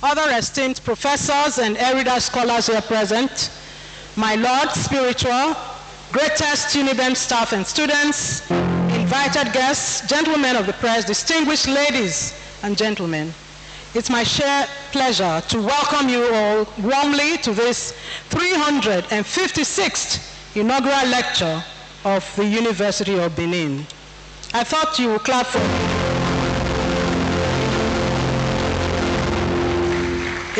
other esteemed professors and erudite scholars here present, my Lord Spiritual, greatest Unibem staff and students, invited guests, gentlemen of the press, distinguished ladies and gentlemen. It's my sheer pleasure to welcome you all warmly to this 356th inaugural lecture of the University of Benin. I thought you would clap for me.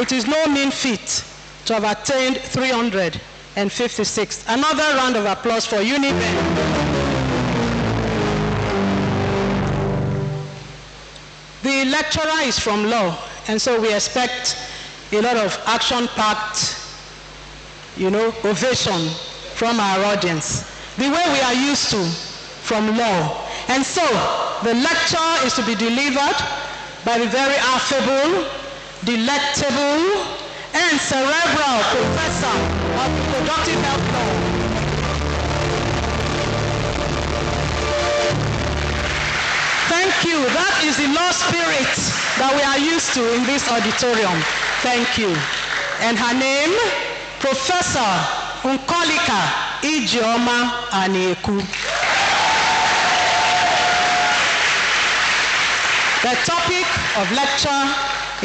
It is no mean feat to have attained 356th. Another round of applause for Unibem. The lecturer is from law, and so we expect a lot of action-packed, ovation from our audience, the way we are used to from law. And so the lecture is to be delivered by the very affable, delectable, and cerebral professor of reproductive health law. Thank you. That is the law spirit that we are used to in this auditorium. Thank you. And her name, Professor Nkolika Ijeoma Anieku. The topic of lecture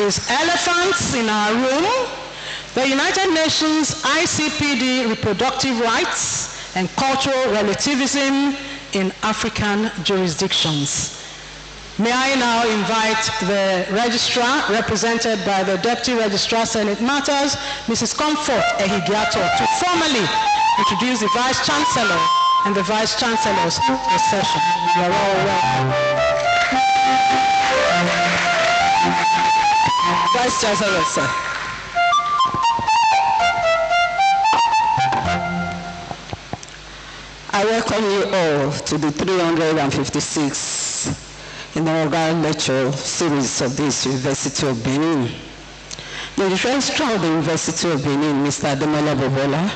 is Elephants in Our Room, the United Nations ICPD Reproductive Rights and Cultural Relativism in African Jurisdictions. May I now invite the registrar, represented by the Deputy Registrar Senate Matters, Mrs. Comfort Ehigiato, to formally introduce the Vice Chancellor and the Vice Chancellors to the session. You are all welcome. Vice Chancellor, sir. I welcome you all to the 356th inaugural lecture series of this University of Benin. The registrar of the University of Benin, Mr. Ademola Bobola,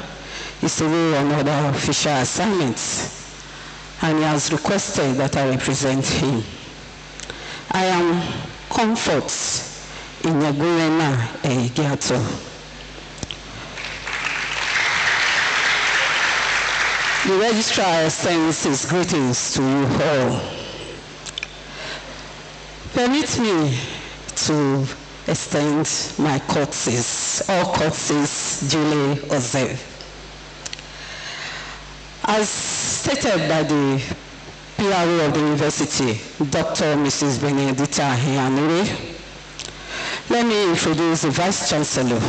is away on other official assignments, and he has requested that I represent him. I am Comfort Inyagurena Ehigiato. The registrar extends his greetings to you all. Permit me to extend my courtesies, all courtesies duly observed. As stated by the PRO of the university, Dr. Mrs. Benedita Hianuri, let me introduce the Vice Chancellor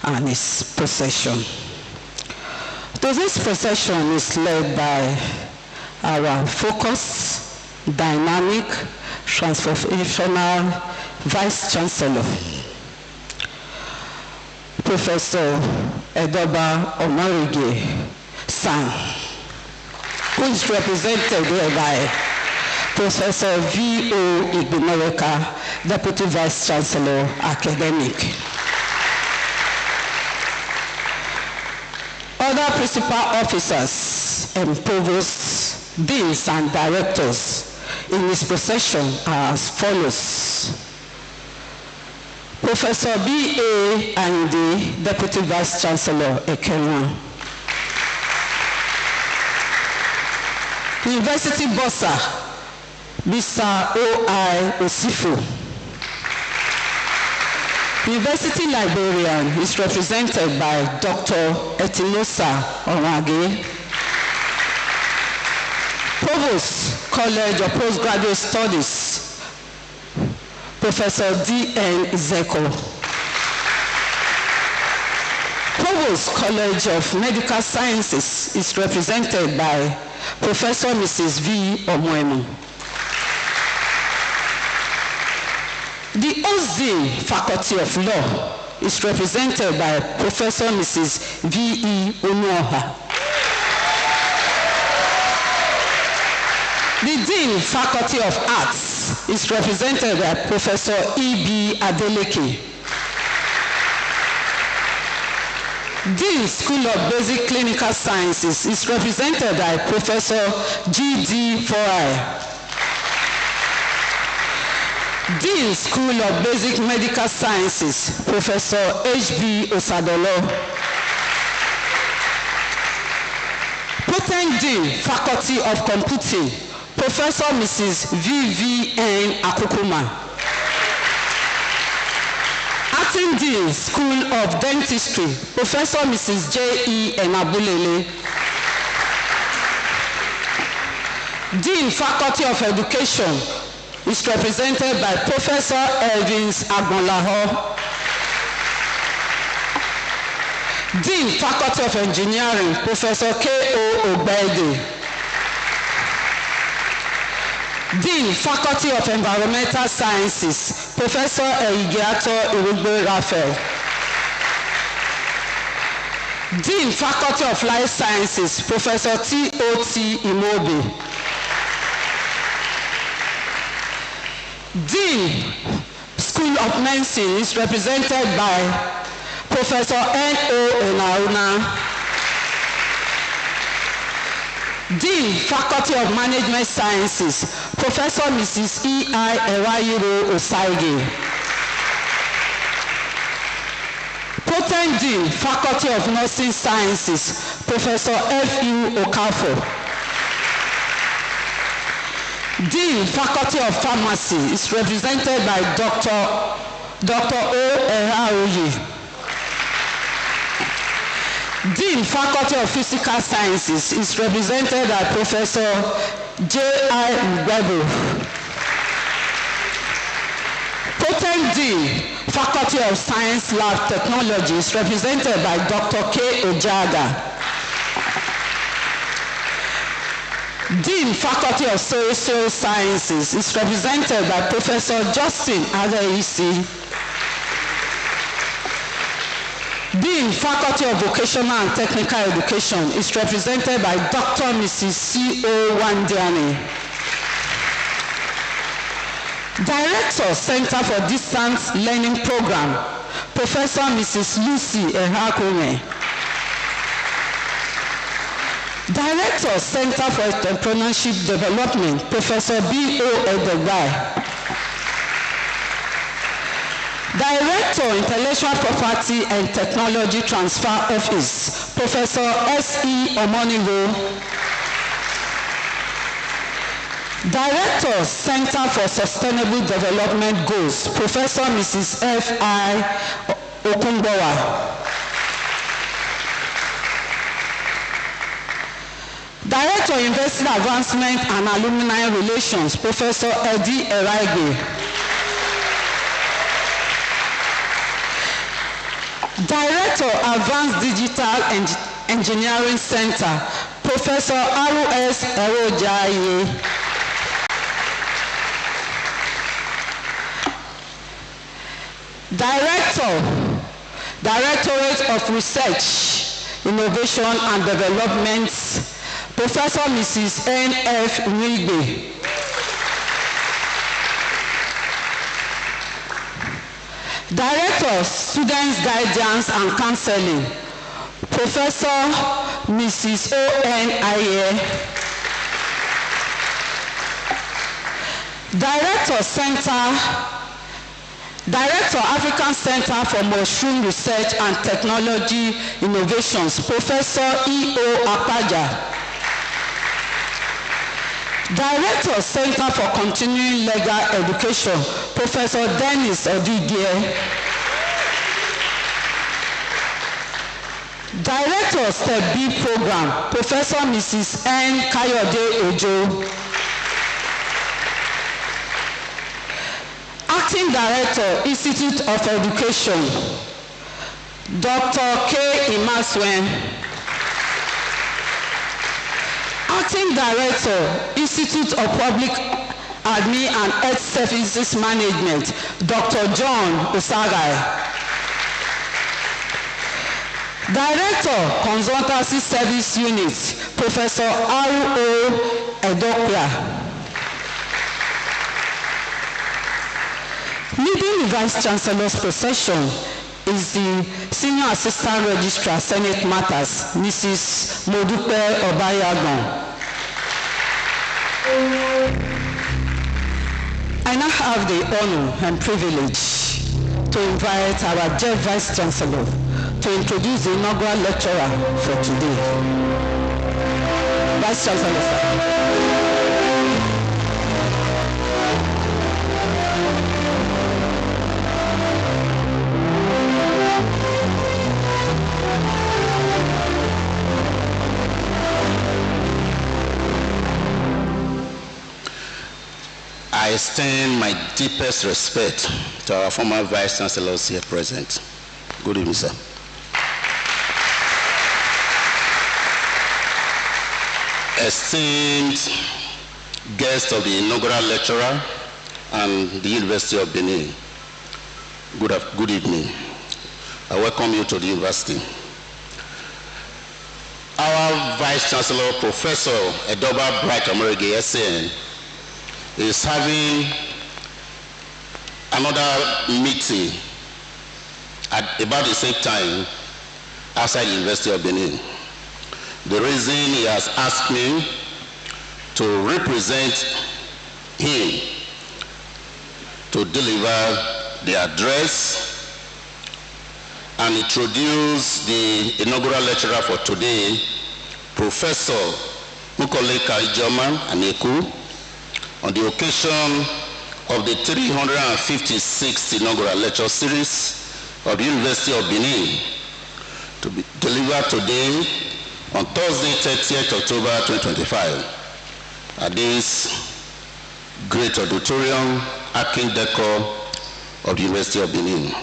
and his procession. Today's procession is led by our focused, dynamic, transformational Vice Chancellor, Professor Edoba Omarige San, who is represented here by Professor V.O. Igbinoreka, Deputy Vice Chancellor, Academic. Other principal officers and provosts, deans and directors in this procession are as follows. Professor B.A. Andi, Deputy Vice Chancellor, Ekenya. University Bossa, Mr. O.I. Osifo. University Librarian is represented by Dr. Etilosa Orage. Provost, College of Postgraduate Studies, Professor D.N. Izeko. Provost, College of Medical Sciences is represented by Professor Mrs. V. Omoemo. The OZ Faculty of Law is represented by Professor Mrs. V.E. Onuoha. The Dean Faculty of Arts is represented by Professor E.B. Adeleke. Dean School of Basic Clinical Sciences is represented by Professor G.D. Forai. Dean, School of Basic Medical Sciences, Professor H.B. Osadolo. Potent Dean, Faculty of Computing, Professor Mrs. V.V.N. Akukuma. Acting Dean, School of Dentistry, Professor Mrs. J.E. Enabulele. Dean, Faculty of Education, is represented by Professor Elvins Agbonlaho. Dean, Faculty of Engineering, Professor K.O. Ogbede. Dean, Faculty of Environmental Sciences, Professor Eigiato Irugbe Raphael. Dean, Faculty of Life Sciences, Professor T.O.T. Imobi. Dean, School of Medicine is represented by Professor N.O. Enauna. Dean, Faculty of Management Sciences, Professor Mrs. E.I. Erayiro Osaige. Potent Dean, Faculty of Nursing Sciences, Professor F.U. Okafo. Dean, Faculty of Pharmacy is represented by Dr. O. Eraoye. Dean, Faculty of Physical Sciences is represented by Professor J.I. Mbebo. Potent Dean, Faculty of Science Lab Technology is represented by Dr. K. Ojaga. Dean, Faculty of Social Sciences is represented by Professor Justin Adeisi. Dean, Faculty of Vocational and Technical Education is represented by Dr. Mrs. C.O. Wandiani. Director, Center for Distance Learning Program, Professor Mrs. Lucy Ehakome. Director, Center for Entrepreneurship Development, Professor B.O. Edegbai. Director, Intellectual Property and Technology Transfer Office, Professor S.E. Omonigo. Director, Center for Sustainable Development Goals, Professor Mrs. F.I. Okungbowa. Director, University Advancement and Alumni Relations, Professor Eddie Eraigbe. Director, Advanced Digital Engineering Center, Professor R.S. Erojaye. Directorate of Research, Innovation and Development, Professor Mrs. N.F. Nwigbe. Director, Students Guidance and Counseling, Professor Mrs. O.N. Aye. Director, African Center for Mushroom Research and Technology Innovations, Professor E.O. Akpaja. Director, Center for Continuing Legal Education, Professor Dennis Odigie. Director, Step B Program, Professor Mrs. N. Kayode Ojo. Acting Director, Institute of Education, Dr. K. Imaswen. Acting Director, Institute of Public Admin and Health Services Management, Dr. John Osagai. Director, Consultancy Service Unit, Professor R.O. Edokya. Leading the Vice Chancellor's procession is the Senior Assistant Registrar, Senate Matters, Mrs. Modupe Obayagon. I now have the honor and privilege to invite our dear Vice Chancellor to introduce the inaugural lecturer for today. Vice Chancellor, sir. I extend my deepest respect to our former Vice Chancellors here present. Good evening, sir. Esteemed guests of the inaugural lecturer and the University of Benin, good evening. I welcome you to the university. Our Vice Chancellor, Professor Edoba Bright Omerege, SAN, is having another meeting at about the same time outside the University of Benin. The reason he has asked me to represent him to deliver the address and introduce the inaugural lecturer for today, Professor Mukoleka Ijeoma Aneku, on the occasion of the 356th inaugural lecture series of the University of Benin, to be delivered today on Thursday, 30th October 2025, at this great auditorium, Akin Deco of the University of Benin.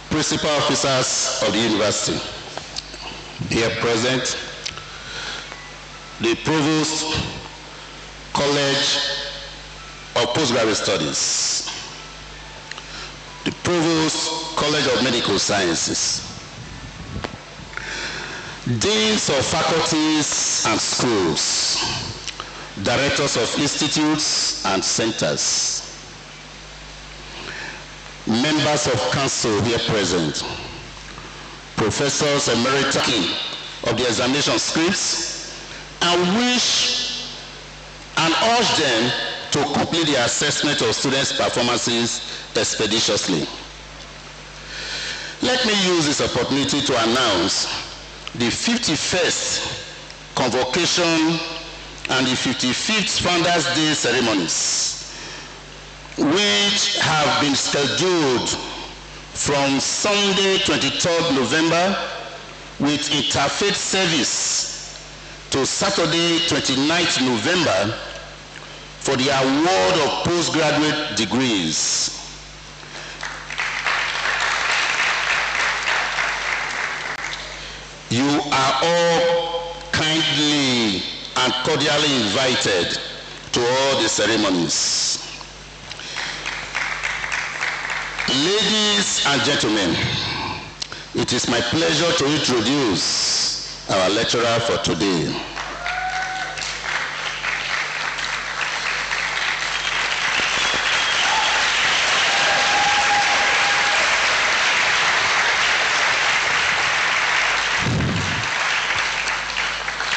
Principal officers of the university here present, the Provost College of Postgraduate Studies, the Provost College of Medical Sciences, Deans of faculties and schools, Directors of institutes and centers, members of council here present, Professors Emerita of the examination scripts, and wish and urge them to complete the assessment of students' performances expeditiously. Let me use this opportunity to announce the 51st convocation and the 55th Founders' Day ceremonies, which have been scheduled from Sunday, 23rd November, with interfaith service, to Saturday, 29th November, for the award of postgraduate degrees. You are all kindly and cordially invited to all the ceremonies. Ladies and gentlemen, it is my pleasure to introduce our lecturer for today.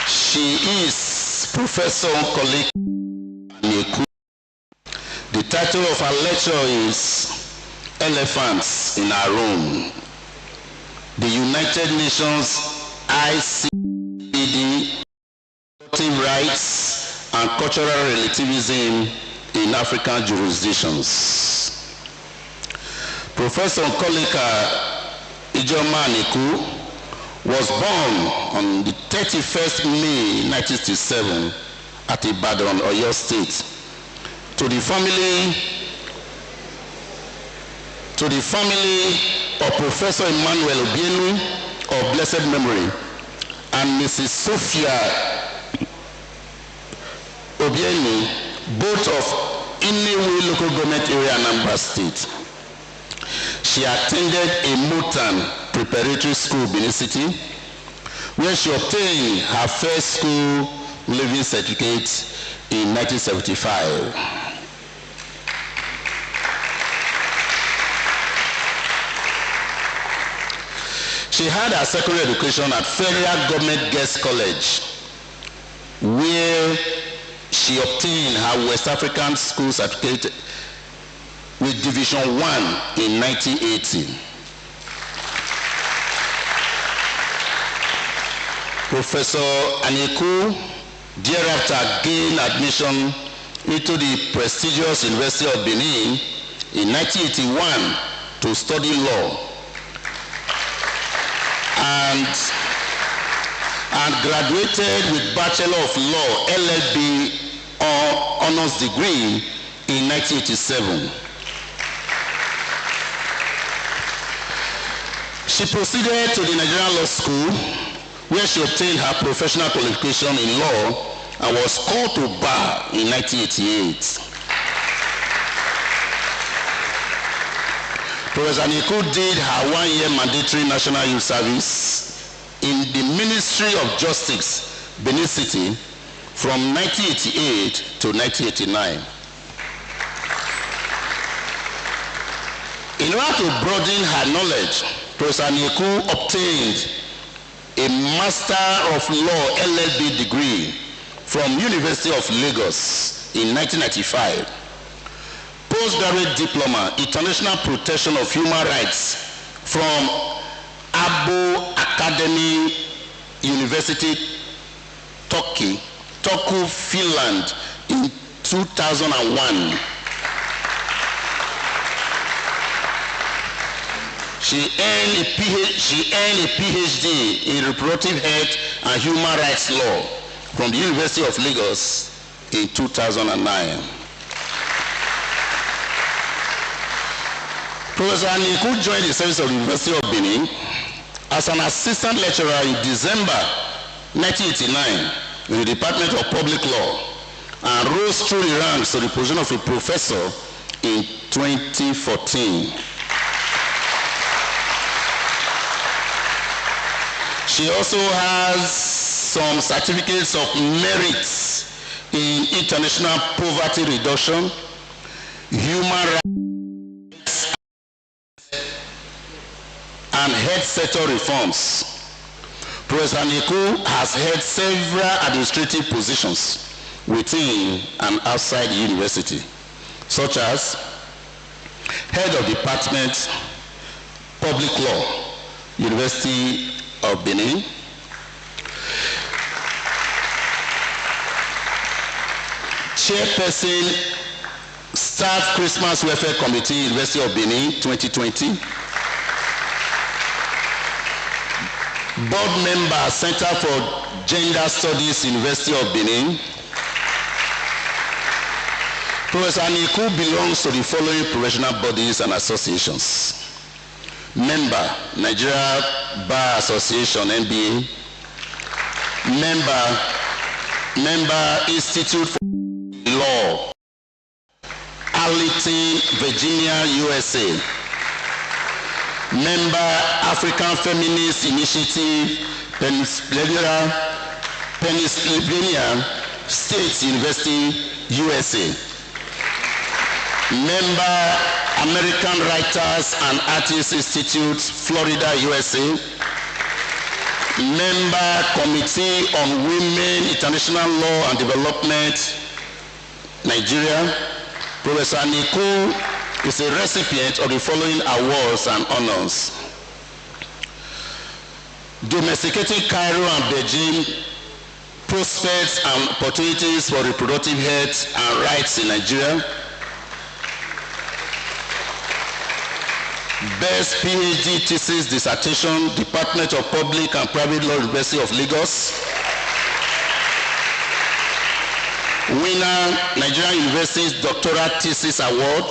She is Professor Nkoleka Aneku. The title of her lecture is Elephants in Our Room, the United Nations ICPD Reproductive Rights and Cultural Relativism in African Jurisdictions. Professor Nkoleka Ijeoma Aneku was born on the 31st May 1967 at Ibadan, Oyo State, to the family of Professor Emmanuel Obienu of blessed memory and Mrs. Sophia Obienu, both of Inewi local government area, Anambra State. She attended a Motan preparatory school, Benin City, where she obtained her first school leaving certificate in 1975. She had her secondary education at Federal Government Girls College, where she obtained her West African School Certificate with Division 1 in 1980. Professor Aneku thereafter gained admission into the prestigious University of Benin in 1981 to study law and graduated with Bachelor of Law LLB honors degree in 1987. She proceeded to the Nigerian Law School, where she obtained her professional qualification in law and was called to bar in 1988. Professor Niku did her one-year mandatory national youth service in the Ministry of Justice, Benin City, from 1988 to 1989. In order to broaden her knowledge, Professor Niku obtained a Master of Law LLB degree from University of Lagos in 1995. Postgraduate diploma, International Protection of Human Rights from Abu Academy University, Turkey, Finland in 2001. She earned a PhD in reproductive health and human rights law from the University of Lagos in 2009. Professor Niku joined the service of the University of Benin as an assistant lecturer in December 1989 in the Department of Public Law and rose through the ranks to the position of a professor in 2014. She also has some certificates of merit in international poverty reduction, human rights, and health sector reforms. Professor Niku has held several administrative positions within and outside the university, such as Head of Department, Public Law, University of Benin, Chairperson, Staff Christmas Welfare Committee, University of Benin, 2020, Board Member, Center for Gender Studies, University of Benin. Professor Niku belongs to the following professional bodies and associations. Member, Nigeria Bar Association, NBA. Member, Institute for Law, Arlington, Virginia, USA. Member, African Feminist Initiative, Pennsylvania State University, USA. Member, American Writers and Artists Institute, Florida, USA. Member, Committee on Women, International Law and Development, Nigeria. Professor Niku is a recipient of the following awards and honors. Domesticating Cairo and Beijing, Prospects and Opportunities for Reproductive Health and Rights in Nigeria. Best PhD thesis dissertation, Department of Public and Private Law, University of Lagos. Winner, Nigerian University's Doctoral Thesis Award.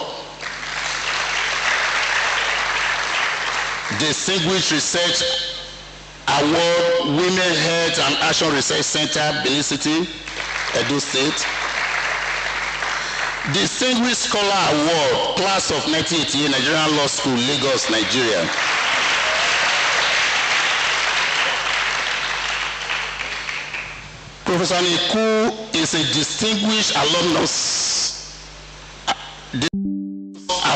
Distinguished Research Award, Women Health and Action Research Center, Benin City, Edo State. Distinguished Scholar Award, Class of 1988, Nigerian Law School, Lagos, Nigeria. Professor Niku is a distinguished alumnus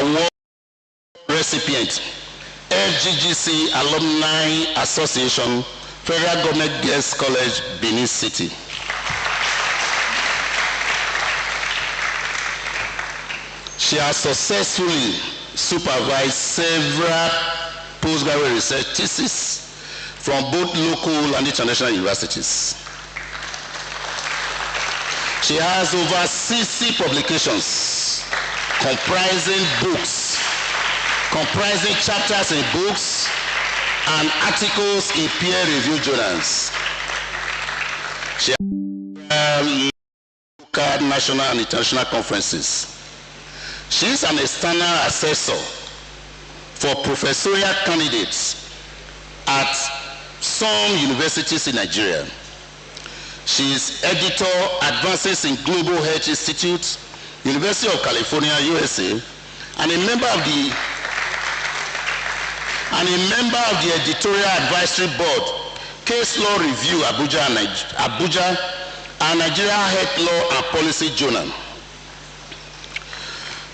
award recipient, FGGC Alumni Association, Federal Government Girls College, Benin City. She has successfully supervised several postgraduate research theses from both local and international universities. She has over 60 publications comprising chapters in books and articles in peer-reviewed journals. She has local, national, and international conferences. She is an external assessor for professorial candidates at some universities in Nigeria. She is editor, Advances in Global Health Institute, University of California, USA, and a member of the editorial advisory board, Case Law Review, Abuja, and Nigeria Health Law and Policy Journal.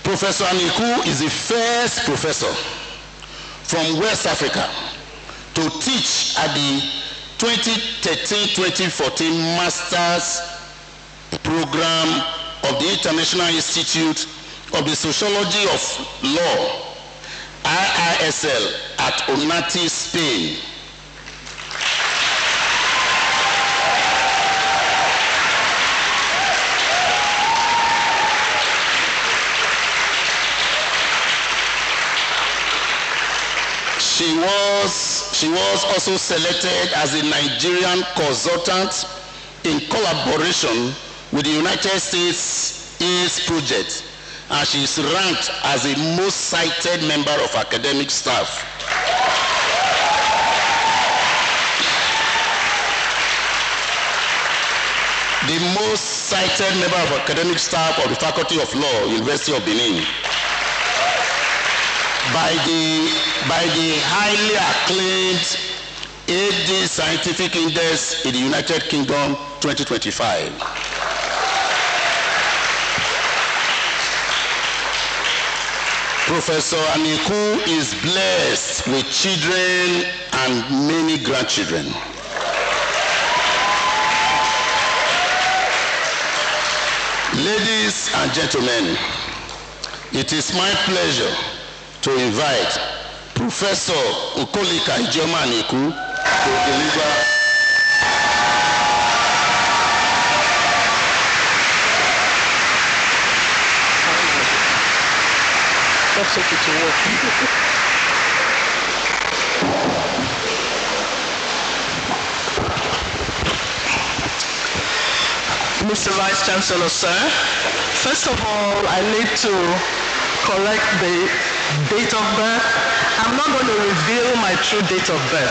Professor Aniku is the first professor from West Africa to teach at the 2013-2014 Masters Program of the International Institute of the Sociology of Law, IISL, at Onati, Spain. She was also selected as a Nigerian consultant in collaboration with the United States AIDS Project, and she is ranked as the most cited member of academic staff. The most cited member of academic staff of the Faculty of Law, University of Benin, by the highly acclaimed AD Scientific Index in the United Kingdom 2025. Professor Aniku is blessed with children and many grandchildren. Ladies and gentlemen, it is my pleasure to invite Professor Nkolika Ijoma Aniku to deliver Let's take it to work. Mr. Vice Chancellor, sir, first of all, I need to correct the date of birth. I'm not going to reveal my true date of birth,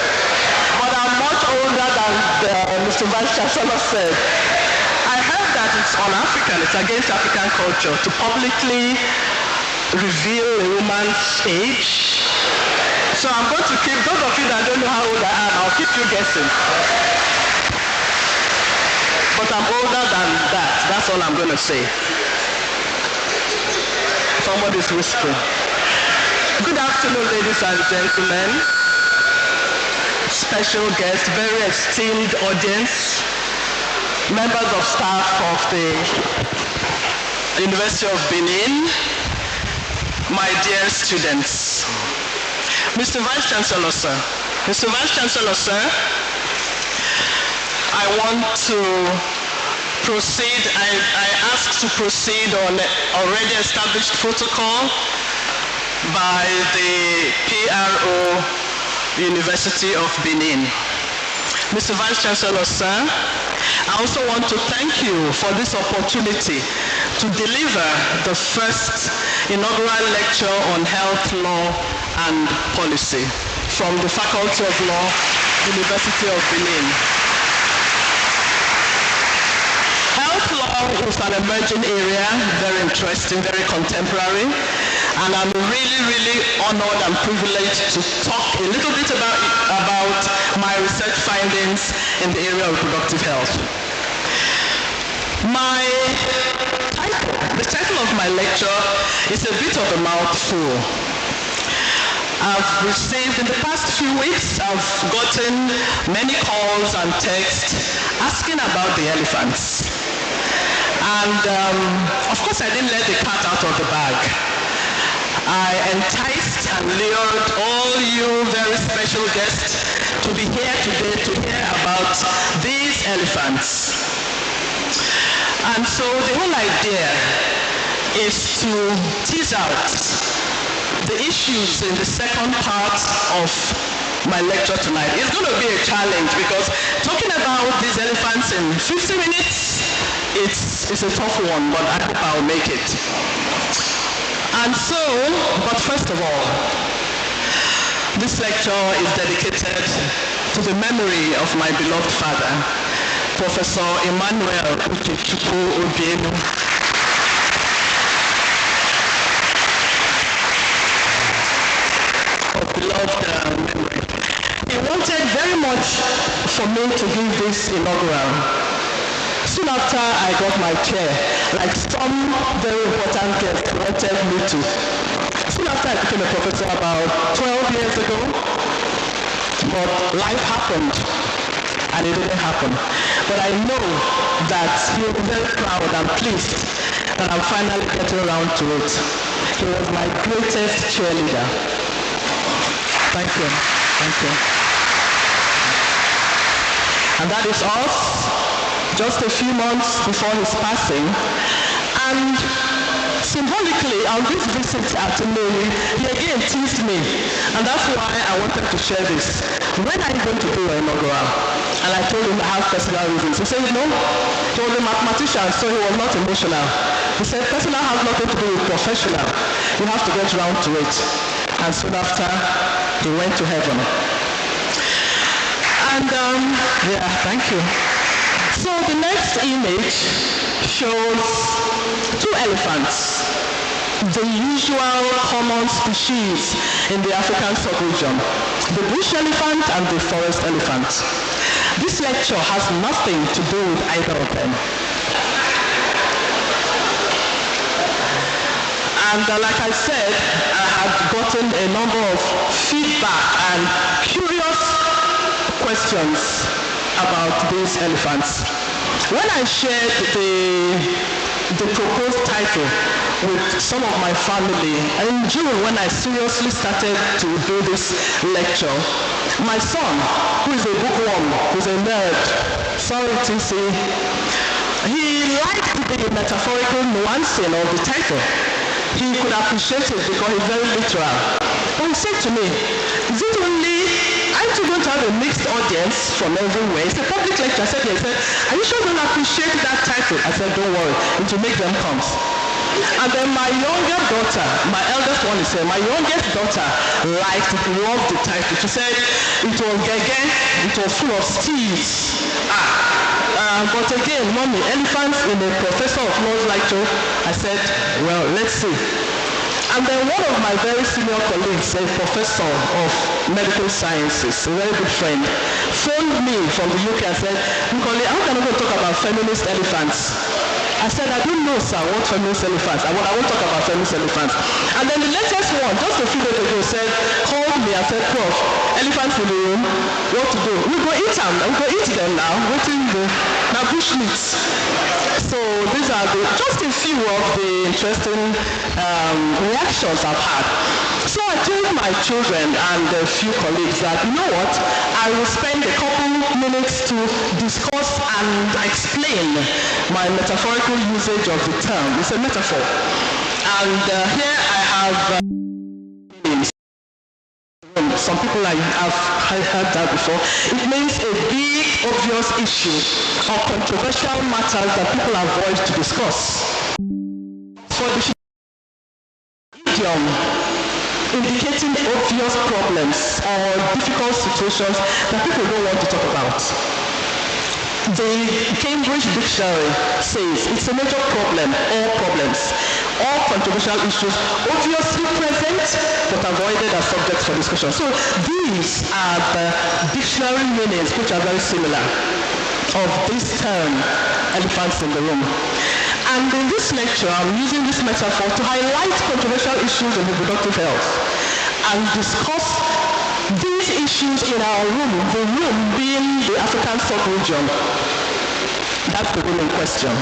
but I'm much older than Mr. Vice Chancellor said. I heard that it's un-African, it's against African culture to publicly reveal a woman's age. So I'm going to keep, those of you that don't know how old I am, I'll keep you guessing. But I'm older than that, that's all I'm going to say. Somebody's whispering. Good afternoon, ladies and gentlemen. Special guests, very esteemed audience, members of staff of the University of Benin, my dear students. Mr. Vice Chancellor, sir. Mr. Vice Chancellor, sir, I want to proceed. I ask to proceed on already established protocol by the PRO University of Benin. Mr. Vice Chancellor, sir, I also want to thank you for this opportunity to deliver the first inaugural lecture on health law and policy from the Faculty of Law, University of Benin. Health law is an emerging area, very interesting, very contemporary, and I'm really honored and privileged to talk a little bit about my research findings in the area of reproductive health. The title of my lecture is a bit of a mouthful. I've received, in the past few weeks, I've gotten many calls and texts asking about the elephants. And of course, I didn't let the cat out of the bag. I enticed and lured all you very special guests to be here today to hear about these elephants. And so the whole idea is to tease out the issues in the second part of my lecture tonight. It's going to be a challenge because talking about these elephants in 50 minutes, it's a tough one, but I hope I'll make it. And so, but first of all, this lecture is dedicated to the memory of my beloved father, Professor Emmanuel Uchechukwu Obienu. Of beloved memory. He wanted very much for me to give this inaugural. Soon after I got my chair, like some very important guests wanted me to. Soon after I became a professor about 12 years ago, but life happened and it didn't happen. But I know that he was very proud and pleased that I'm finally getting around to it. He was my greatest cheerleader. Thank you. Thank you. And that is us, just a few months before his passing. And symbolically, on this visit at Mary, he again teased me. And that's why I wanted to share this. When are you going to do an inaugural? And I told him I have personal reasons. He said, no. He was a mathematician, so he was not emotional. He said, personal has nothing to do with professional. You have to get around to it. And soon after, he went to heaven. And yeah, thank you. So the next image shows two elephants, the usual common species in the African sub-region, the bush elephant and the forest elephant. This lecture has nothing to do with either of them. And like I said, I had gotten a number of feedback and curious questions about these elephants. When I shared the proposed title with some of my family, in June when I seriously started to do this lecture, my son, who is a bookworm, who's a nerd, sorry to say, he liked the metaphorical nuancing of the title. He could appreciate it because he's very literal. But he said to me, is it only, aren't you going to have a mixed audience from everywhere? It's a public lecture. I said, yes. He said, are you sure you're going to appreciate that title? I said, don't worry, it will make them come. And then my younger daughter, my eldest one is here, my youngest daughter loved the title. She said, it was gege, it was full of steeds. But again, mommy, elephants in a professor of laws lecture, I said, well, let's see. And then one of my very senior colleagues, a professor of medical sciences, a very good friend, phoned me from the UK and said, Nicole, how can I go talk about feminist elephants? I said, I don't know, sir, what feminist elephants. I won't talk about feminist elephants. And then the latest one, just a few days ago, called me and said, Prof, elephants in the room, what to do? We go eat them. We go eat them now. Waiting now bush meats. So these are just a few of the interesting reactions I've had. So I told my children and a few colleagues that, you know what, I will spend a couple minutes to discuss and explain my metaphorical usage of the term. It's a metaphor. And here I have some people have heard that before. It means a big, obvious issue or controversial matters that people avoid to discuss. For the idiom, indicating obvious problems or difficult situations that people don't want to talk about. The Cambridge Dictionary says it's a major problem, all problems, all controversial issues obviously present but avoided as subjects for discussion. So these are the dictionary meanings which are very similar of this term, elephants in the room. And in this lecture, I'm using this metaphor to highlight controversial issues in reproductive health and discuss these issues in our room, the room being the African sub-region. That's the room in question.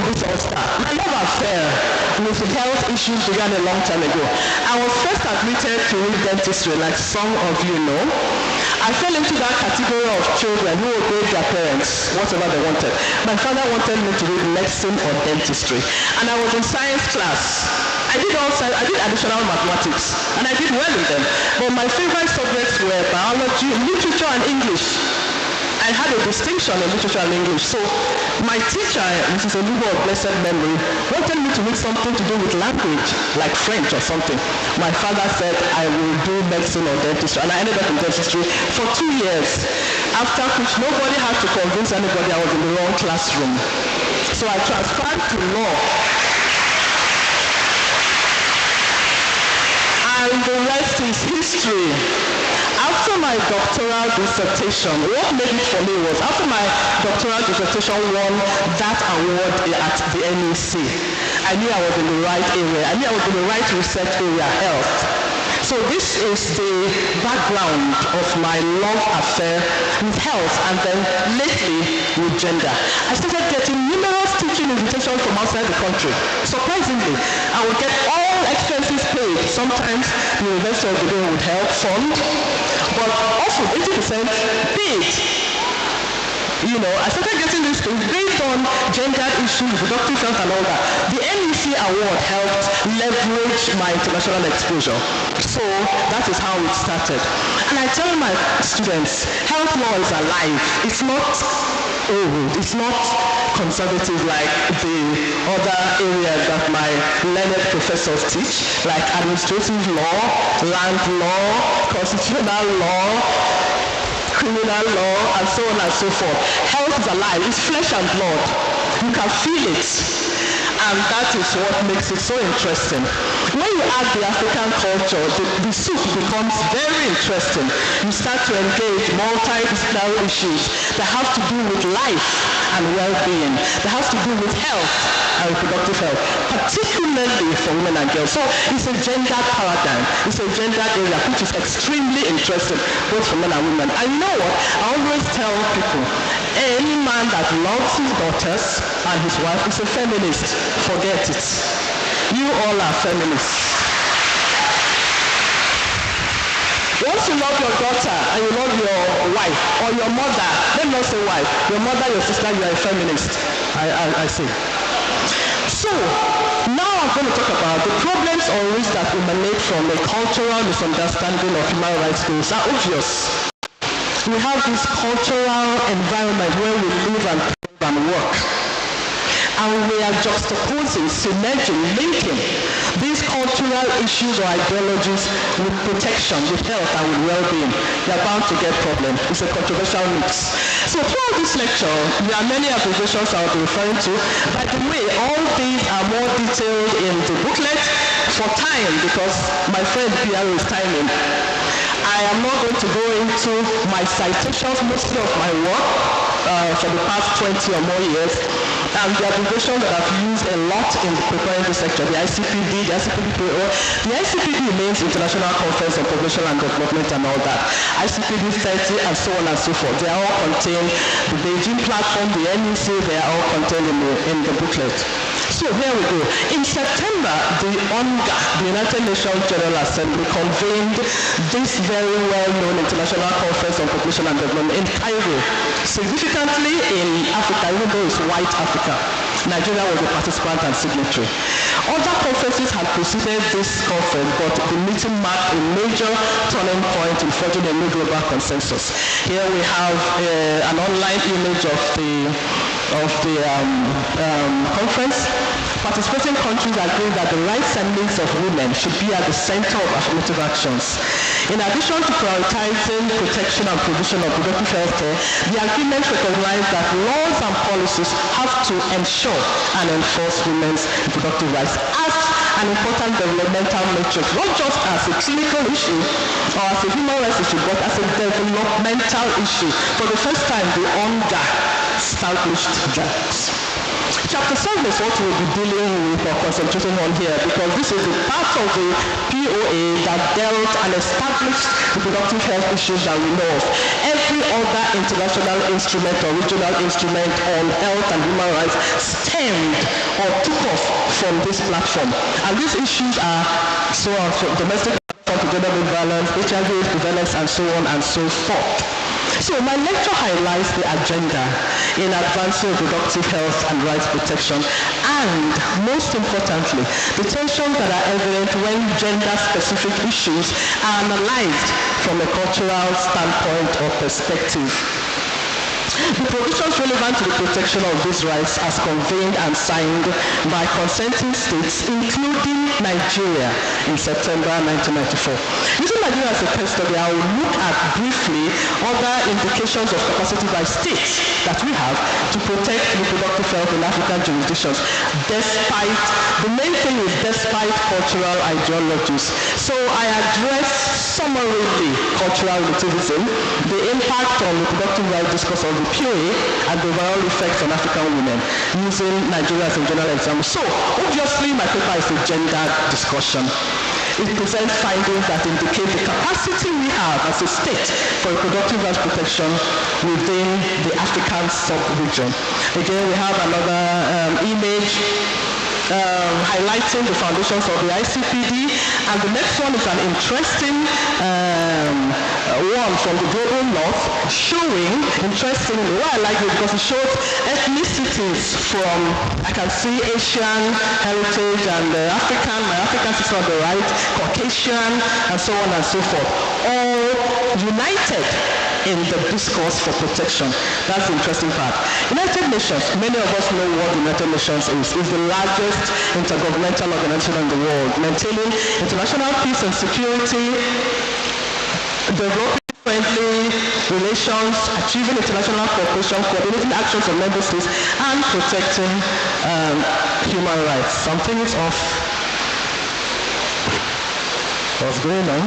did this all start? My love affair with health issues began a long time ago. I was first admitted to read dentistry, like some of you know. I fell into that category of children who obeyed their parents, whatever they wanted. My father wanted me to read medicine or dentistry, and I was in science class. I did additional mathematics, and I did well in them. But my favorite subjects were biology, literature, and English. I had a distinction in literature and English. So my teacher, Mrs. Olubo of blessed memory, wanted me to read something to do with language, like French or something. My father said I will do medicine or dentistry, and I ended up in dentistry for 2 years, after which nobody had to convince anybody I was in the wrong classroom. So I transferred to law. And the rest is history. After my doctoral dissertation, what made it for me was, after my doctoral dissertation won that award at the NEC, I knew I was in the right area. I knew I was in the right research area, health. So this is the background of my love affair with health, and then lately with gender. I started getting numerous teaching invitations from outside the country. Surprisingly, I would get all expenses paid. Sometimes the University of the Day would help fund, but often 80% paid. You know, I started getting these things based on gender issues, reproductive health and all that. The NEC award helped leverage my international exposure. So that is how it started. And I tell my students, health law is alive. It's not old. It's not conservative like the other areas that my learned professors teach, like administrative law, land law, constitutional law, criminal law, and so on and so forth. Health is alive. It's flesh and blood. You can feel it. And that is what makes it so interesting. When you add the African culture, the soup becomes very interesting. You start to engage multidisciplinary issues that have to do with life and well-being, that has to do with health and reproductive health, particularly for women and girls. So it's a gendered paradigm. It's a gendered area which is extremely interesting, both for men and women. And you know what? I always tell people, any man that loves his daughters and his wife is a feminist. Forget it. You all are feminists. Once you love your daughter and you love your wife or your mother, let me not say wife, your mother, your sister, you are a feminist. I say. So, now I'm going to talk about the problems or risks that emanate from a cultural misunderstanding of human rights goals are obvious. We have this cultural environment where we live and work. And we are juxtaposing, cementing, linking these cultural issues or ideologies with protection, with health, and with well-being. They are bound to get problems. It's a controversial mix. So throughout this lecture, there are many abbreviations I'll be referring to. By the way, all these are more detailed in the booklet for time, because my friend Pierre is timing. I am not going to go into my citations, mostly of my work for the past 20 or more years. And the abbreviation that I've used a lot in preparing this lecture, the ICPD, the ICPD means International Conference on Population and Development and all that. ICPD 30 and so on and so forth. They are all contained, the Beijing platform, the NEC, they are all contained in the booklet. So here we go. In September, the UNGA, the United Nations General Assembly, convened this very well-known International Conference on Population and Development in Cairo, significantly in Africa, even though it's white Africa. Nigeria was a participant and signatory. Other conferences had preceded this conference, but the meeting marked a major turning point in forging a new global consensus. Here we have an online image of the conference. Participating countries agree that the rights and needs of women should be at the center of affirmative actions. In addition to prioritizing protection and provision of reproductive health care, the agreement recognizes that laws and policies have to ensure and enforce women's reproductive rights as an important developmental matrix, not just as a clinical issue or as a human rights issue, but as a developmental issue. For the first time, the UNGA established that. chapter 7 is what we'll be dealing with or concentrating on here, because this is the part of the POA that dealt and established reproductive health issues that we know of. Every other international instrument or regional instrument on health and human rights stemmed or took off from this platform. And these issues are domestic gender violence, HIV, prevalence, and so on and so forth. So my lecture highlights the agenda in advancing reproductive health and rights protection, and most importantly, the tensions that are evident when gender-specific issues are analyzed from a cultural standpoint or perspective. The provisions relevant to the protection of these rights as convened and signed by consenting states, including Nigeria in September 1994. Using Nigeria as a case study, I will look at briefly other indications of capacity by states that we have to protect reproductive health in African jurisdictions, despite cultural ideologies. So I address summarily cultural relativism, the impact on reproductive rights discourse of the POA, and the overall effects on African women, using Nigeria as a general example. So obviously my paper is a gender discussion. It presents findings that indicate the capacity we have as a state for reproductive rights protection within the African sub-region. Again, we have another image highlighting the foundations of the ICPD, and the next one is an interesting one from the global north, showing, interestingly, why I like it, because it shows ethnicities from, I can see Asian heritage and African, my African sister on the right, Caucasian, and so on and so forth, all united in the discourse for protection. That's the interesting part. United Nations, many of us know what the United Nations is the largest intergovernmental organization in the world, maintaining international peace and security, developing friendly relations, achieving international cooperation, coordinating actions of member states, and protecting human rights. Something is off. What's going on?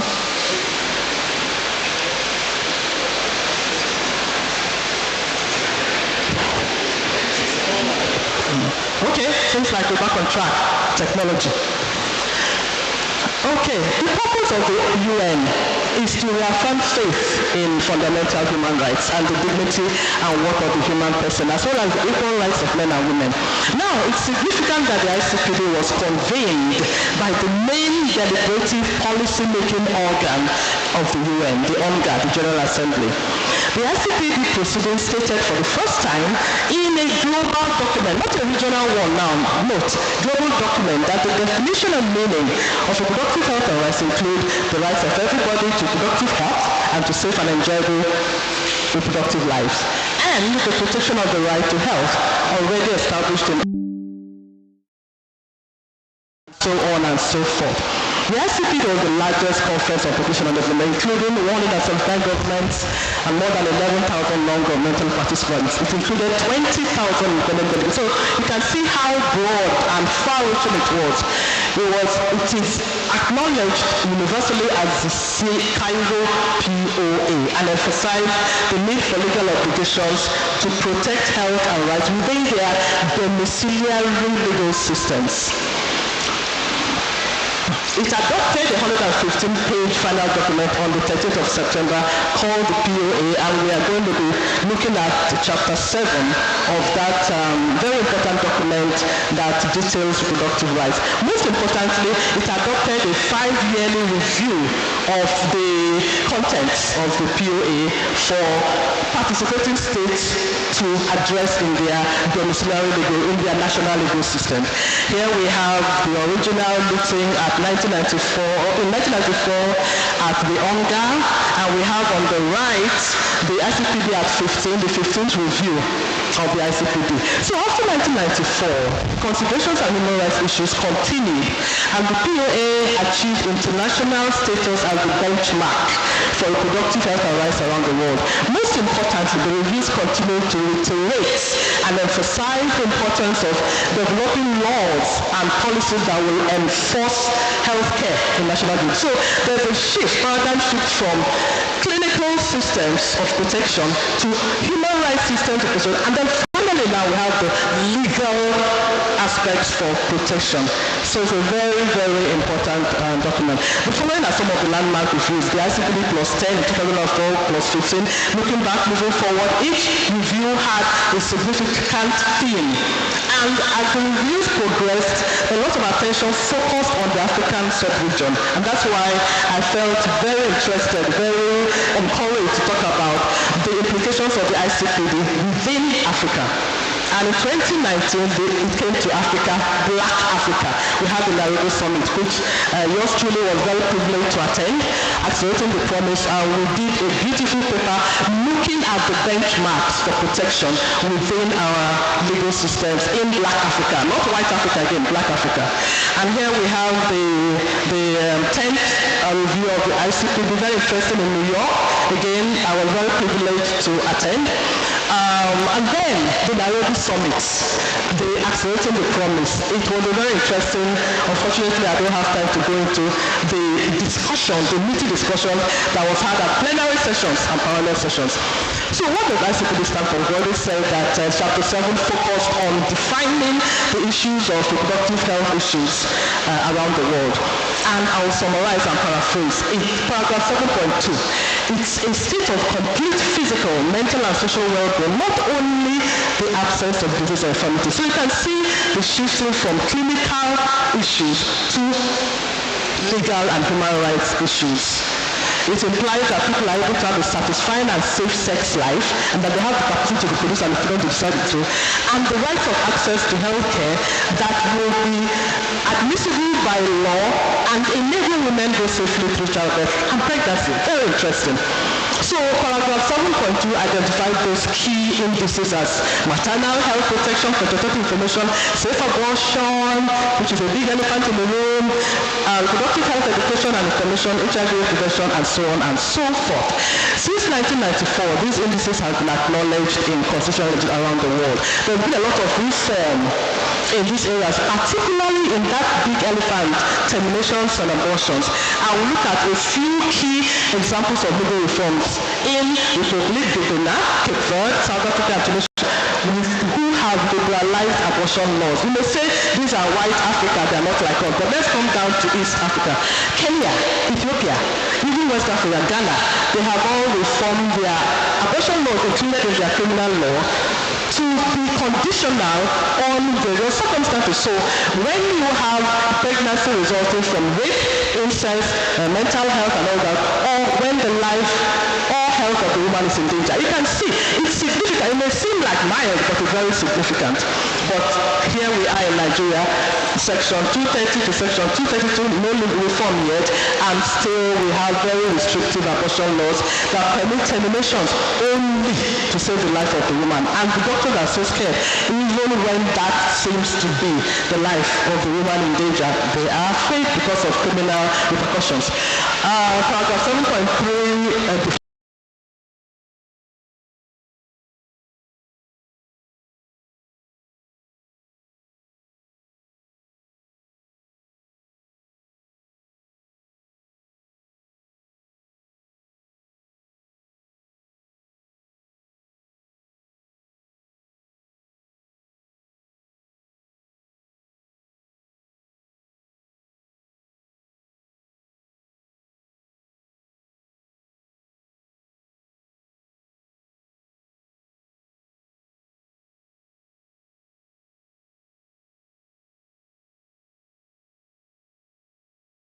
Okay, seems like we're back on track. Technology. Okay, the purpose of the UN is to reaffirm faith in fundamental human rights and the dignity and worth of the human person, as well as the equal rights of men and women. Now, it's significant that the ICPD was convened by the main deliberative policy-making organ of the UN, the UNGA, the General Assembly. The ICPD proceeding stated for the first time in a global document, not a regional one now, note, global document, that the definition and meaning of reproductive health and rights include the rights of everybody to reproductive health and to safe and enjoyable reproductive lives, and the protection of the right to health already established in so on and so forth. The ICPD was the largest conference on protection and development, including 175 governments and more than 11,000 non-governmental participants. It included 20,000 independent delegates. So you can see how broad and far-reaching it was. It is acknowledged universally as the Cairo POA and emphasized the need for legal obligations to protect health and rights within their domiciliary legal systems. It adopted a 115-page final document on the 13th of September called the POA, and we are going to be looking at Chapter 7 of that very important document that details reproductive rights. Most importantly, it adopted a 5-yearly review of the contents of the POA for participating states to address in their domiciliary legal, in their national legal system. Here we have the original meeting at 1994 at the UNGA, and we have on the right the ICPD at 15, the 15th review of the ICPD. So after 1994, considerations and human rights issues continued, and the POA achieved international status as the benchmark for reproductive health and rights around the world. Most importantly, the reviews continue to reiterate and emphasize the importance of developing laws and policies that will enforce healthcare in national groups. So there's a paradigm shift from clinical systems of protection to human rights systems of protection, and then finally now we have the legal aspects for protection. So it's a very, very important document. The following are some of the landmark reviews. The ICPD plus 10, 2004 plus 15. Looking back, moving forward, each review had a significant theme. And as the reviews progressed, a lot of attention focused on the African sub-region. And that's why I felt very interested, very encouraged to talk about the implications of the ICPD within Africa. And in 2019, it came to Africa, Black Africa. We had the Nairobi Summit, which yours truly was very privileged to attend, accelerating the promise. And we did a beautiful paper looking at the benchmarks for protection within our legal systems in Black Africa, not white Africa again, Black Africa. And here we have the 10th review of the ICPD, very interesting in New York. Again, I was very privileged to attend. And then the Nairobi Summit, the Accelerating the Promise. It was a very interesting, unfortunately I don't have time to go into the discussion, the meaty discussion that was had at plenary sessions and parallel sessions. So what does ICPD stand for? We already said that Chapter 7 focused on defining the issues of reproductive health issues around the world. And I will summarize and paraphrase. In paragraph 7.2, it's a state of complete physical, mental, and social well-being, not only the absence of disease or infirmity. So you can see the shifting from clinical issues to legal and human rights issues. It implies that people are able to have a satisfying and safe sex life, and that they have the capacity to reproduce and the freedom to decide to, and the right of access to health care that will be admissible by law and enable women go safely through childbirth and pregnancy. Very interesting. So paragraph 7.2 identified those key indices as maternal health protection, protective information, safe abortion, which is a big elephant in the room, reproductive health education and information, HIV prevention, and so on and so forth. Since 1994, these indices have been acknowledged in constitutions around the world. There have been a lot of reform in these areas, particularly in that big elephant, terminations and abortions. I will look at a few key examples of legal reforms in Republic of Benin, Cape Verde, South Africa, and Tunisia, who have liberalized abortion laws. We may say these are white Africa, they are not like us, but let's come down to East Africa. Kenya, Ethiopia, even West Africa, Ghana, they have all reformed their abortion laws included in their criminal law to be conditional on various circumstances. So when you have pregnancy resulting from rape, incest, mental health and all that, or when the life or health of the woman is in danger, you can see it's significant. It may seem like mild, but it's very significant. But here we are in Nigeria, section 230 to section 232, no reform yet, and still we have very restrictive abortion laws that permit terminations only to save the life of the woman. And the doctors are so scared, even when that seems to be the life of the woman in danger, they are afraid because of criminal repercussions. Paragraph 7.3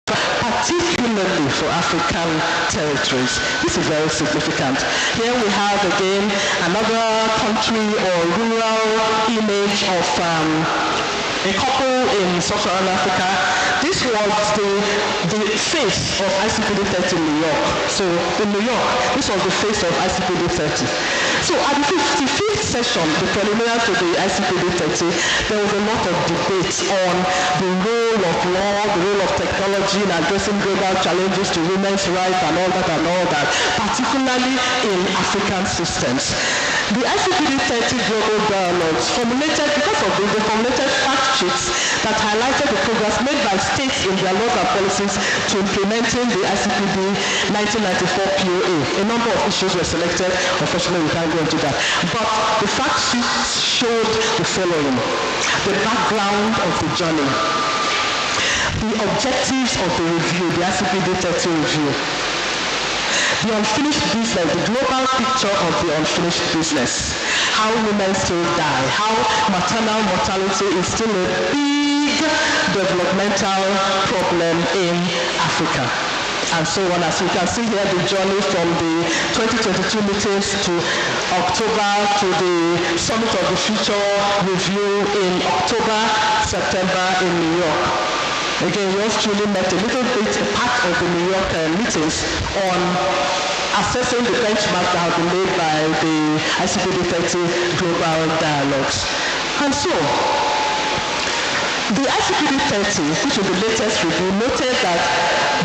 particularly for African territories. This is very significant. Here we have again another country or rural image of a couple in Sub-Saharan Africa. This was the face of ICPD 30 in New York. So in New York, this was the face of ICPD 30. So at the 55th session, the preliminary to the ICPD 30, there was a lot of debate on the role of law, the role of technology in addressing global challenges to women's rights and all that, particularly in African systems. The ICPD 30 global dialogues formulated, because of this, they formulated fact sheets that highlighted the progress made by states in their laws and policies to implementing the ICPD 1994 POA. A number of issues were selected. Unfortunately, we can't go into that. But the fact sheets showed the following: the background of the journey, the objectives of the review, the ICPD 30 review, the unfinished business, the global picture of the unfinished business, how women still die, how maternal mortality is still a big developmental problem in Africa, and so on. As you can see here, the journey from the 2022 meetings to October to the Summit of the Future review in October, September in New York. Again, yours truly met a little bit part of the New York meetings on assessing the benchmarks that have been made by the ICPD 30 global dialogues. And so, the ICPD 30, which is the latest review, noted that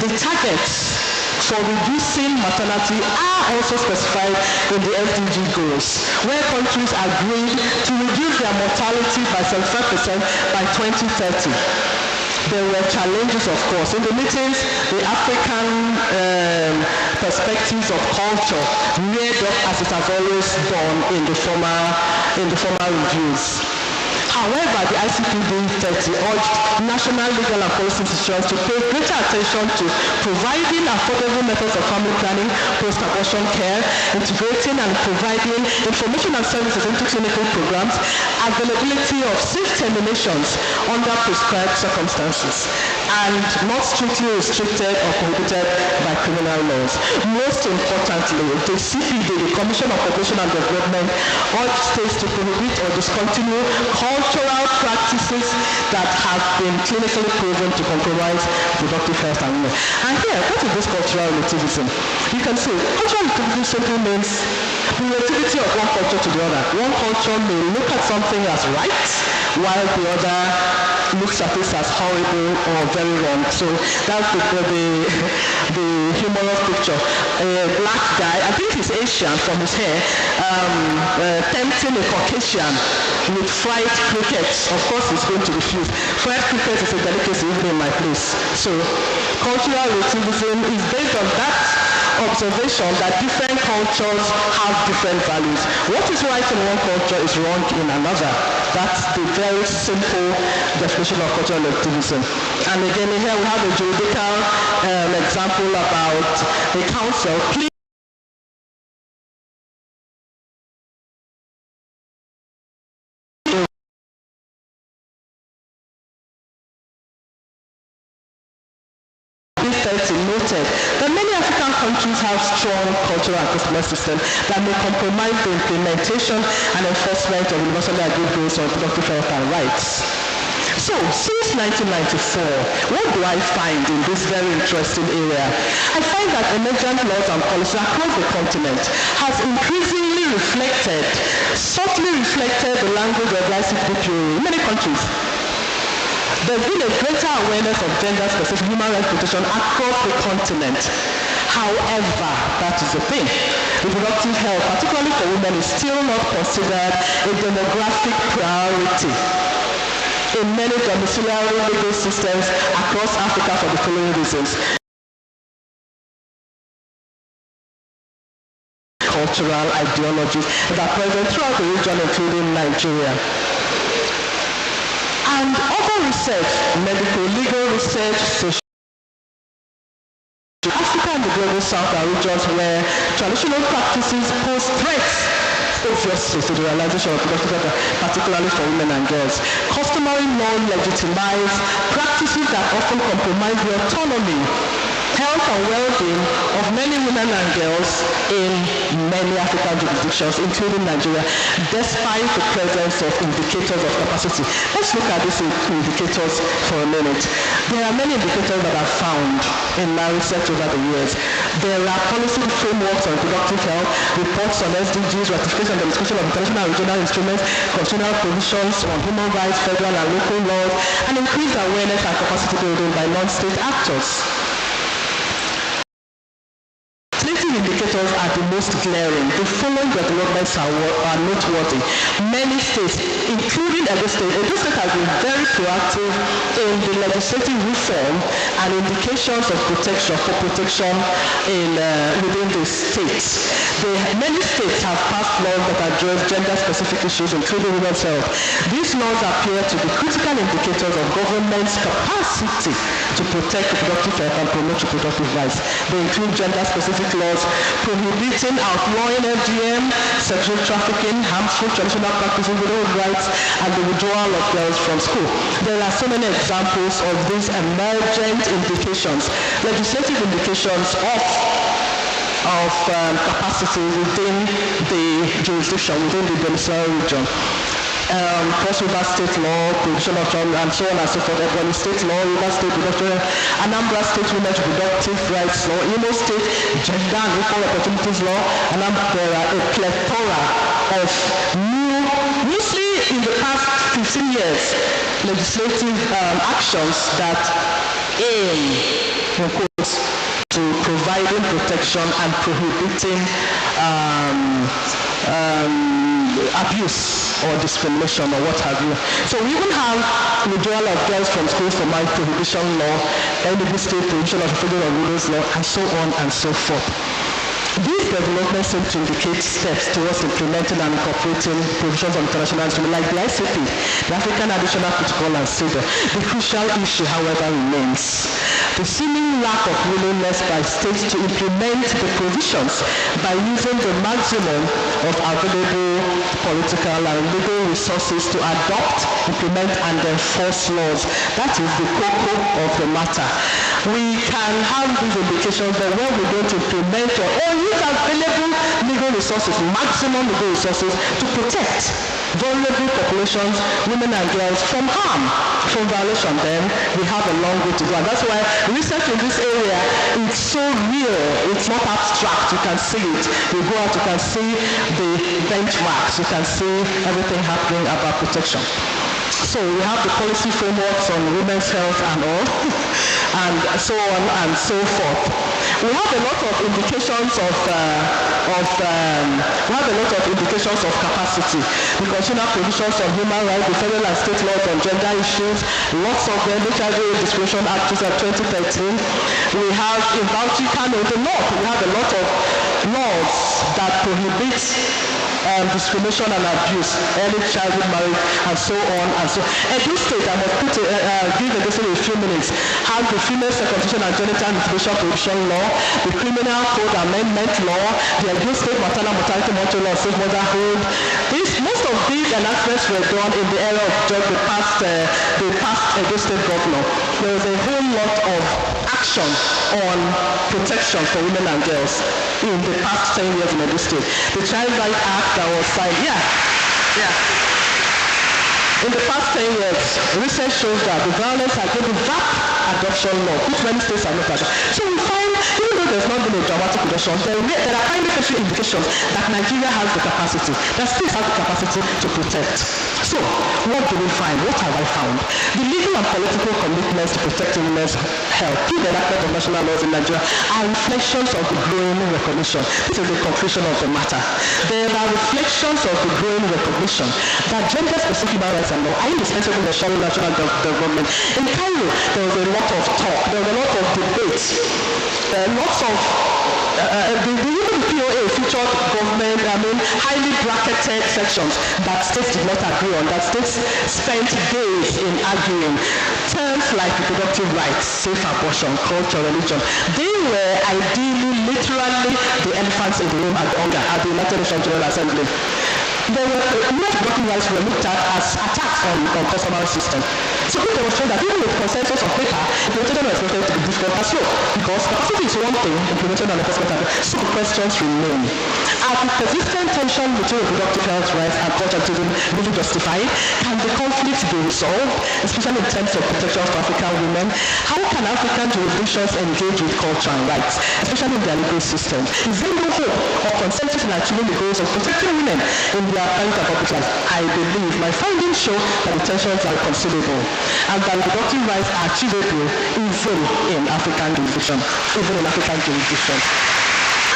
the targets for reducing maternity are also specified in the SDG goals, where countries agreed to reduce their mortality by 75% by 2030. There were challenges, of course. In the meetings, the African perspectives of culture reared up as it has always done in the former reviews. However, the ICPD 30 urged national legal and policy institutions to pay greater attention to providing affordable methods of family planning, post-abortion care, integrating and providing information and services into clinical programs, availability of safe terminations under prescribed circumstances, and not strictly restricted or prohibited by criminal laws. Most importantly, the CPD, the Commission on Population and Development, urged states to prohibit or discontinue cultural practices that have been clinically proven to compromise reproductive health and women. And here, what is this cultural relativism? You can see, cultural relativism simply means the relativity of one culture to the other. One culture may look at something as right, while the other looks at this as horrible or very wrong. So that's the humorous picture. A black guy, I think he's Asian from his hair, tempting a Caucasian with fried crickets. Of course he's going to refuse. Fried crickets is a delicacy even in my place. So cultural relativism is based on that observation that different cultures have different values. What is right in one culture is wrong in another. That's the very simple definition of cultural relativism. And again, here we have a juridical example about a council. Noted that many African countries have strong cultural and customer systems that may compromise the implementation and enforcement of universally agreed goals on reproductive health and rights. So, since 1994, what do I find in this very interesting area? I find that emergent laws and policies across the continent has increasingly subtly reflected the language of the ICPD in many countries. There's been a greater awareness of gender-specific human rights protection across the continent. However, that is the thing. Reproductive health, particularly for women, is still not considered a demographic priority in many domiciliary legal systems across Africa for the following reasons. Cultural ideologies that are present throughout the region, including Nigeria. And other research, medical, legal research, social Africa and the global south are regions where traditional practices pose threats, obviously, to the realization of reproductive health, particularly for women and girls. Customary non-legitimized practices that often compromise the autonomy, health and well-being of many women and girls in many African jurisdictions, including Nigeria, despite the presence of indicators of capacity. Let's look at these indicators for a minute. There are many indicators that are found in my research over the years. There are policy frameworks on reproductive health, reports on SDGs, ratification and discussion of international and regional instruments, constitutional provisions on human rights, federal and local laws, and increased awareness and capacity building by non-state actors. indicators are the most glaring. The following developments are noteworthy. Many states, including Edo State has been very proactive in the legislative reform and indications of protection within the states. Many states have passed laws that address gender-specific issues, including women's health. These laws appear to be critical indicators of government's capacity to protect reproductive health and promote reproductive rights. They include gender-specific laws prohibiting, outlawing FGM, sexual trafficking, harmful traditional practices, women's rights, and the withdrawal of girls from school. There are so many examples of these emergent indications, legislative indications of capacity within the jurisdiction, within the domiciliary region. Cross River State law, provision of child, and so on and so forth. Ebonyi State law, River State reproductive, Anambra State women's reproductive rights law, Imo State gender and equal opportunities law, and there are a plethora of new, mostly in the past 15 years, legislative actions that aim, in quotes, to providing protection and prohibiting abuse or discrimination or what have you. So we even have withdrawal of girls from schools for marriage prohibition law, Enugu State prohibition of freedom of widows law, and so on and so forth. These developments seem to indicate steps towards implementing and incorporating provisions of international instruments like the ICP, the African Additional Protocol, and CEDAW. The crucial issue, however, remains the seeming lack of willingness by states to implement the provisions by using the maximum of available political and legal resources to adopt, implement, and enforce laws. That is the core of the matter. We can have these indications, but when we don't implement or use available legal resources, maximum legal resources, to protect vulnerable populations, women and girls, from harm, from violation, then we have a long way to go. And that's why research in this area is so real. It's not abstract. You can see it. You go out, you can see the benchmarks. You can see everything happening about protection. So we have the policy frameworks on women's health and all, and so on and so forth. We have a lot of indications of capacity. The constitutional provisions on human rights, the federal and state laws on gender issues, lots of them, HIV Discrimination Act of 2013. We have in Bauchi, Kano, the north, we have a lot of laws that prohibit discrimination and abuse, early childhood marriage, and so on and so on. Edo State, I must give Edo State a few minutes, has the female circumcision and genital mutilation prohibition law, the criminal code amendment law, the Edo State maternal mortality monitoring law, safe motherhood. Most of these enactments were done in the era of the past Edo State governor. There was a whole lot of action on protection for women and girls in the past 10 years in Edo State. The Child Rights Act that was signed, in the past 10 years, research shows that the violence against the VAP adoption law, which many states are not adopting. So we find, even though there's not been a dramatic reduction, there are finding indications that Nigeria has the capacity, that states have the capacity to protect. So, what do we find? What have I found? The legal and political commitments to protecting women's health through the enactment of national laws in Nigeria are reflections of the growing recognition. This is the conclusion of the matter. There are reflections of the growing recognition that gender-specific human rights and law are indispensable in ensuring national development. In Cairo, there was a lot of talk, there was a lot of debate, lots of even the POA featured government, highly bracketed sections that states did not agree on, that states spent days in arguing. Terms like reproductive rights, safe abortion, culture, religion, they were ideally, literally, the elephants in the room at the United Nations General Assembly. There were reproductive rights were looked at as attacks on customary system. So we demonstrate that even with consensus on paper, implementation is expected to be difficult as well. Because capacity is one thing, implementation and enforcement are so the questions remain. Are the persistent tension between reproductive health rights and culture really justified? Can the conflict be resolved, especially in terms of protection for African women? How can African jurisdictions engage with culture and rights, especially in their legal systems? Is there no hope or consensus in achieving the goals of protecting women in their private and public life? I believe my findings show that the tensions are considerable and that reproductive rights are achievable even in African jurisdictions.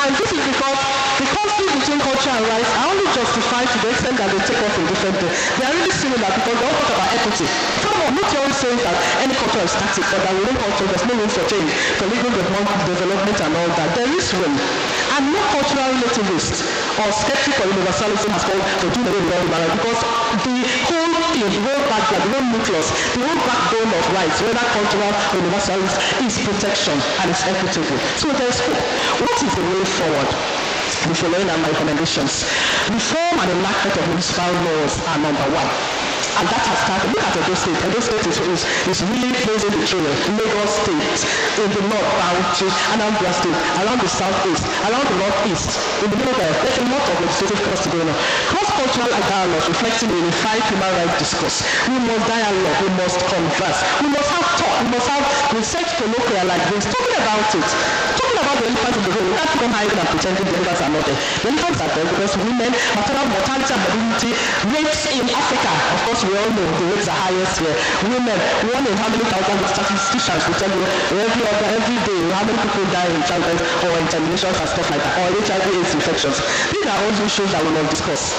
And this is because the conflict between culture and rights are only justified to the extent that they take us in different ways. They are really similar because they all talk about equity. Furthermore, not always saying that any culture is static, but that within culture there's no room for change, for legal development and all that. There is room. And no cultural relativist or skeptic or universalism has called for doing away with all human rights, because the whole thing, the whole background, the whole nucleus, the whole backbone of rights, whether cultural or universalist, is protection and it's equitable. So there is hope. What is the way forward? The following are my recommendations. Reform and enactment of municipal laws are number one. And that has started. Look at Edo State. Edo State is really blazing the trail. Lagos State, in the north, Bauchi, Anambra State, around the southeast, around the northeast, in the middle there, there's a lot of legislative costs going on. Cross-cultural dialogue reflecting a unified human rights discourse. We must dialogue, we must converse, we must have talk, we must have research colloquia like this, talking about it. Talking about the elephant in the room, we can't come hiding and pretending the elephants are not there. The elephants are there because women, maternal mortality and morbidity rates in Africa, of course, we all know the rates are highest here. Women, one in how many thousand statisticians will tell you every day how many people die in childbirth or in terminations and stuff like that, or HIV/AIDS infections. These are all issues that we will discuss.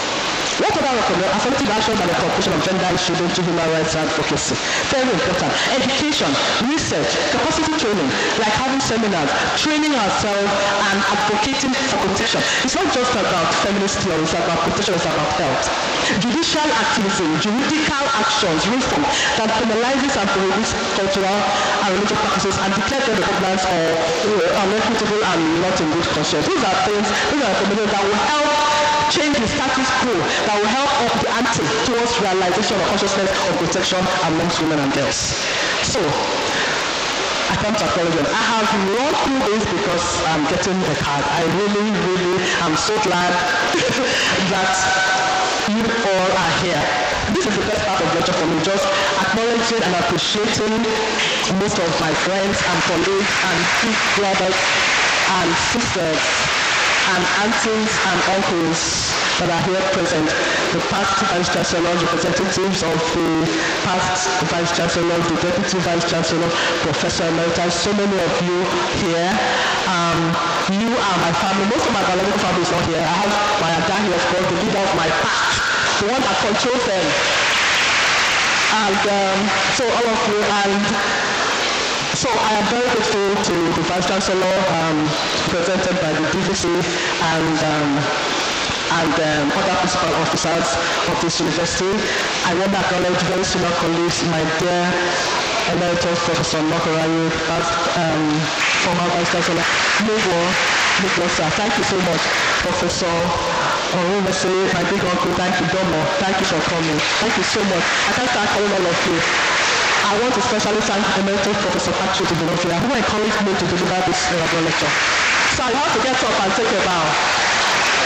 What other affirmative actions and the incorporation of gender issues into human rights advocacy? Very important. Education, research, capacity training, like having seminars, training ourselves and advocating for protection. It's not just about feminist theory, it's about protection, it's about health. Judicial activism, juridical actions, reform that penalizes and prohibits cultural and religious practices and declare them recognized or unequitable and not in good conscience. These are things, these are recommendations that will help change the status quo, that will help up the ante towards realization of consciousness of protection amongst women and girls. So, I come to apologize. I have run through this because I'm getting a card. I really am so glad that you all are here. This is the best part of the lecture for me, just acknowledging and appreciating most of my friends and colleagues and big brothers and sisters and aunties and uncles that are here present, the past Vice Chancellors, representatives of the past Vice Chancellors, the Deputy Vice Chancellor, Professor Emeritus, so many of you here. You are my family. Most of my biological family is not here. I have my dad here, of course, the leader of my pack, the one that controls them. And so all of you, and so I am very grateful to the Vice Chancellor, presented by the DVC and other principal officers of this university. I want to acknowledge very senior colleagues, my dear Emeritus Professor Mokorayu, former Vice Chancellor, Nicholas, thank you so much, Professor Orumese, my big uncle, thank you, Domo, thank you for coming, thank you so much. I can't thank all of you. I want to especially thank Emeritus Professor Patrick Udolofia, who encouraged me to deliver this lecture. So I have to get up and take a bow.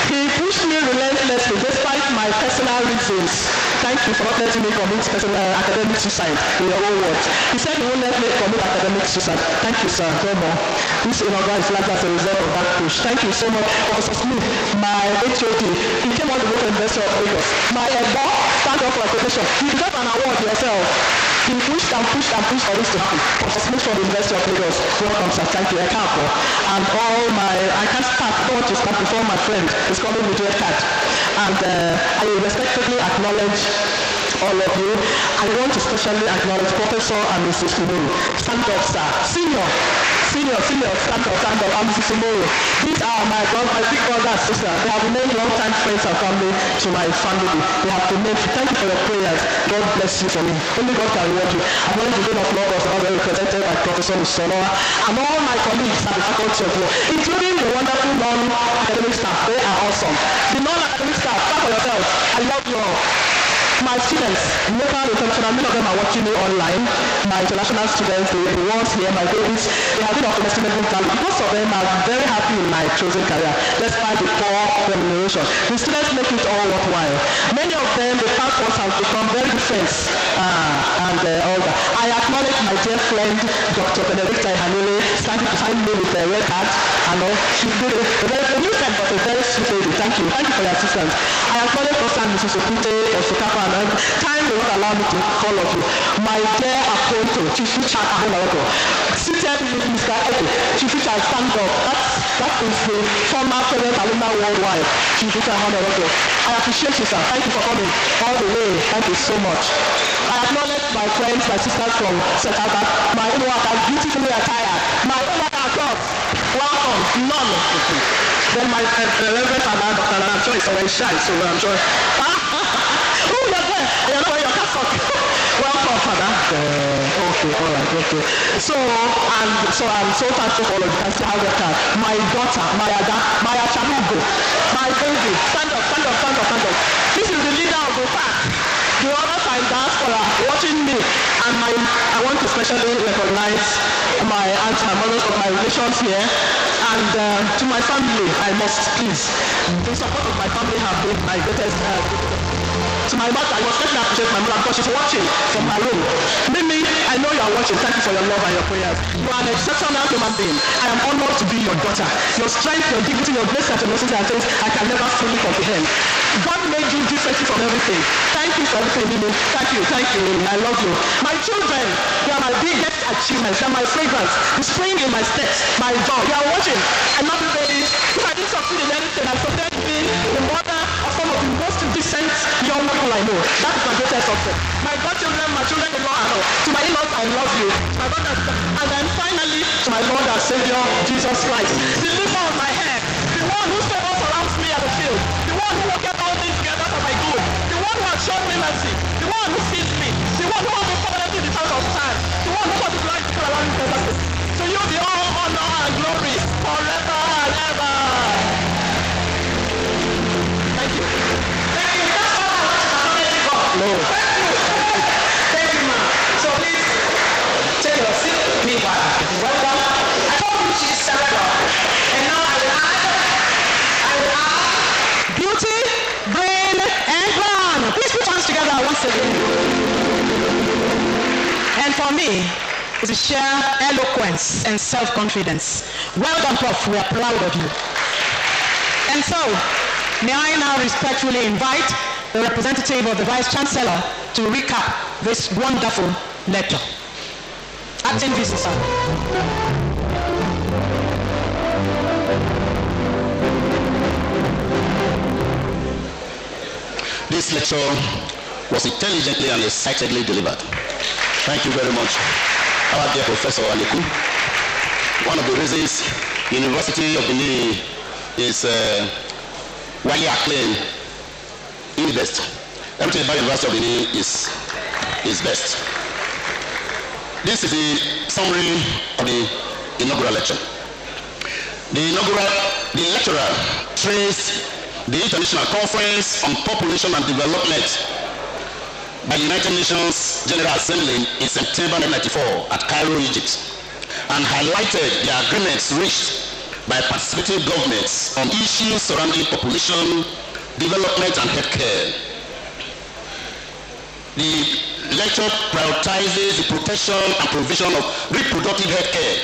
He pushed me relentlessly despite my personal reasons. Thank you for not letting me commit academic suicide in your own words. He said he won't let me commit academic suicide. Thank you, sir. Go more. This inaugural is like as a result of that push. Thank you so much. Professor Smith, my HOD, he came on the road to University of Lagos. My boss, stand up for accreditation. You got an award yourself. He pushed and pushed and pushed for this to happen. Professor Smith from the University of Lagos. Welcome, sir. Thank you. And all my, I can't start. I don't want to start before my friend is coming with your card. And I respectfully acknowledge all of you. I want to especially acknowledge Professor and Mrs. Sumuru. Stand up, sir. Senior, stand up, and Mrs. Sumuru. These are my big brother and sister. They have remained long-time friends and family to my family. They have remained. Thank you for your prayers. God bless you for me. Only God can reward you. I want to give up love of all represented by Professor Musoloa and all my colleagues at the Faculty of Law, including the wonderful non-academic staff. They are awesome. The non-academic staff, clap for yourself. I love you all. My students, local, international, many of them are watching me online. My international students, the ones here, my babies, they have been of inestimable value. Most of them are very happy in my chosen career, despite the poor remuneration. The students make it all worthwhile. Many of them, the past ones have become very good friends and all that. I acknowledge my dear friend, Dr. Benedicta Ihanile, excited to find me with a red hat and all. She did a new friend, but a very sweet lady. Thank you for your assistance. I acknowledge also Mrs. Okute, Osokapa, and time will not allow me to call of you. My dear Aponto, Chief Richard Ahonaroko, seated with Mr. Eke, Chief Richard, stand up. That is the former President Alumna Worldwide, Chief Richard Ahonaroko. I appreciate you, sir. Thank you for coming all the way. Thank you so much. I acknowledge my friends, my sisters from Sekata, my Umuaka, beautifully attired, my Umuaka clothes. Welcome. None. Then my Reverend Father, Dr. I'm sure it's already shy, so I'm sure. Oh, you're there. You're not wearing your cassock. Welcome, Father. Okay, all right, okay. So I'm so thankful for all of you. I still have your card. My daughter, Maya Chamugo, my baby. Stand up. This is the leader of the pack. The others are in diaspora watching me, and I want to especially recognize my aunt and mothers of my relations here, and to my family, I must please. The support of my family have been my greatest. To my mother, I must especially appreciate my mother because she's watching from her room. Mimi, I know you are watching. Thank you for your love and your prayers. You are an exceptional human being. I am honored to be your daughter. Your strength, your dignity, your grace, and your mercy are things I can never fully comprehend. God made you differently from everything. Thank you for everything, Mimi. Thank you, Mimi. I love you. My children, they are my biggest achievements. They are my fragrance. The spring in my steps, my joy. You are watching. I love you, babies. If I didn't succeed in anything, I succeeded being the mother of some of the most decent young people I know. That is my greatest success. My godchildren, my children-in-law, I know. To my in-laws, I love you. To my brothers, and then finally, to my Lord and Savior, Jesus Christ. The lifter of my head, the one who favor surrounds me at the field, the one who will get all things together for my good, the one who has shown me mercy, the one who sees me, the one who will be permanent in the time of time, the one who will be blind to allow me to ever. To you be all honor and glory forever and ever. Thank you. Thank you. That's all I want to acknowledge God. Lord. Thank you, ma'am. So please take your seat. Meanwhile, welcome. I told you she's cerebral. And now I will add beauty, brain, and crown. Please put hands together once again. And for me, is to share eloquence and self-confidence. Well done, Prof. We are proud of you. And so, may I now respectfully invite the representative of the Vice Chancellor to recap this wonderful lecture. Acting VC, sir. This lecture was intelligently and excitedly delivered. Thank you very much. Our dear Professor Aleku. One of the reasons University of Benin is widely acclaimed in the best. Everything about University of Benin is best. This is the summary of the inaugural lecture. The lecturer traced the International Conference on Population and Development by the United Nations General Assembly in September 1994 at Cairo, Egypt, and highlighted the agreements reached by participating governments on issues surrounding population, development, and healthcare. The lecture prioritizes the protection and provision of reproductive healthcare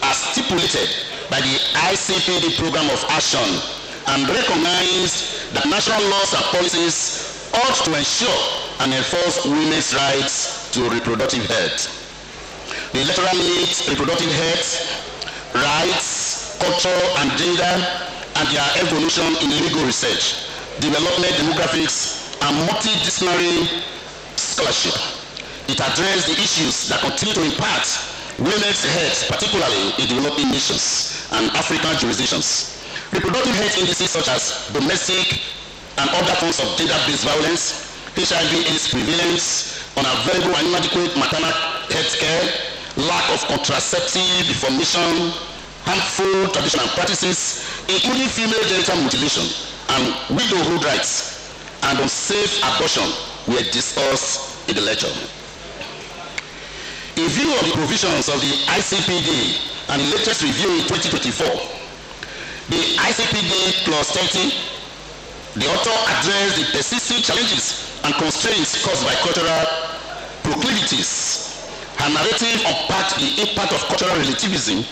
as stipulated by the ICPD Program of Action, and recognized that national laws and policies ought to ensure and enforce women's rights to reproductive health. The lecturer needs reproductive health, rights, culture and gender, and their evolution in legal research, development, demographics, and multidisciplinary scholarship. It addressed the issues that continue to impact women's health, particularly in developing nations and African jurisdictions. Reproductive health indices such as domestic and other forms of gender-based violence, HIV/AIDS prevalence, unavailable and inadequate maternal health care, lack of contraceptive, deformation, harmful traditional practices, including female genital mutilation and widowhood rights, and unsafe abortion were discussed in the lecture. In view of the provisions of the ICPD and the latest review in 2024, the ICPD plus 30, the author addressed the persistent challenges and constraints caused by cultural proclivities. Her narrative unpacked the impact of cultural relativism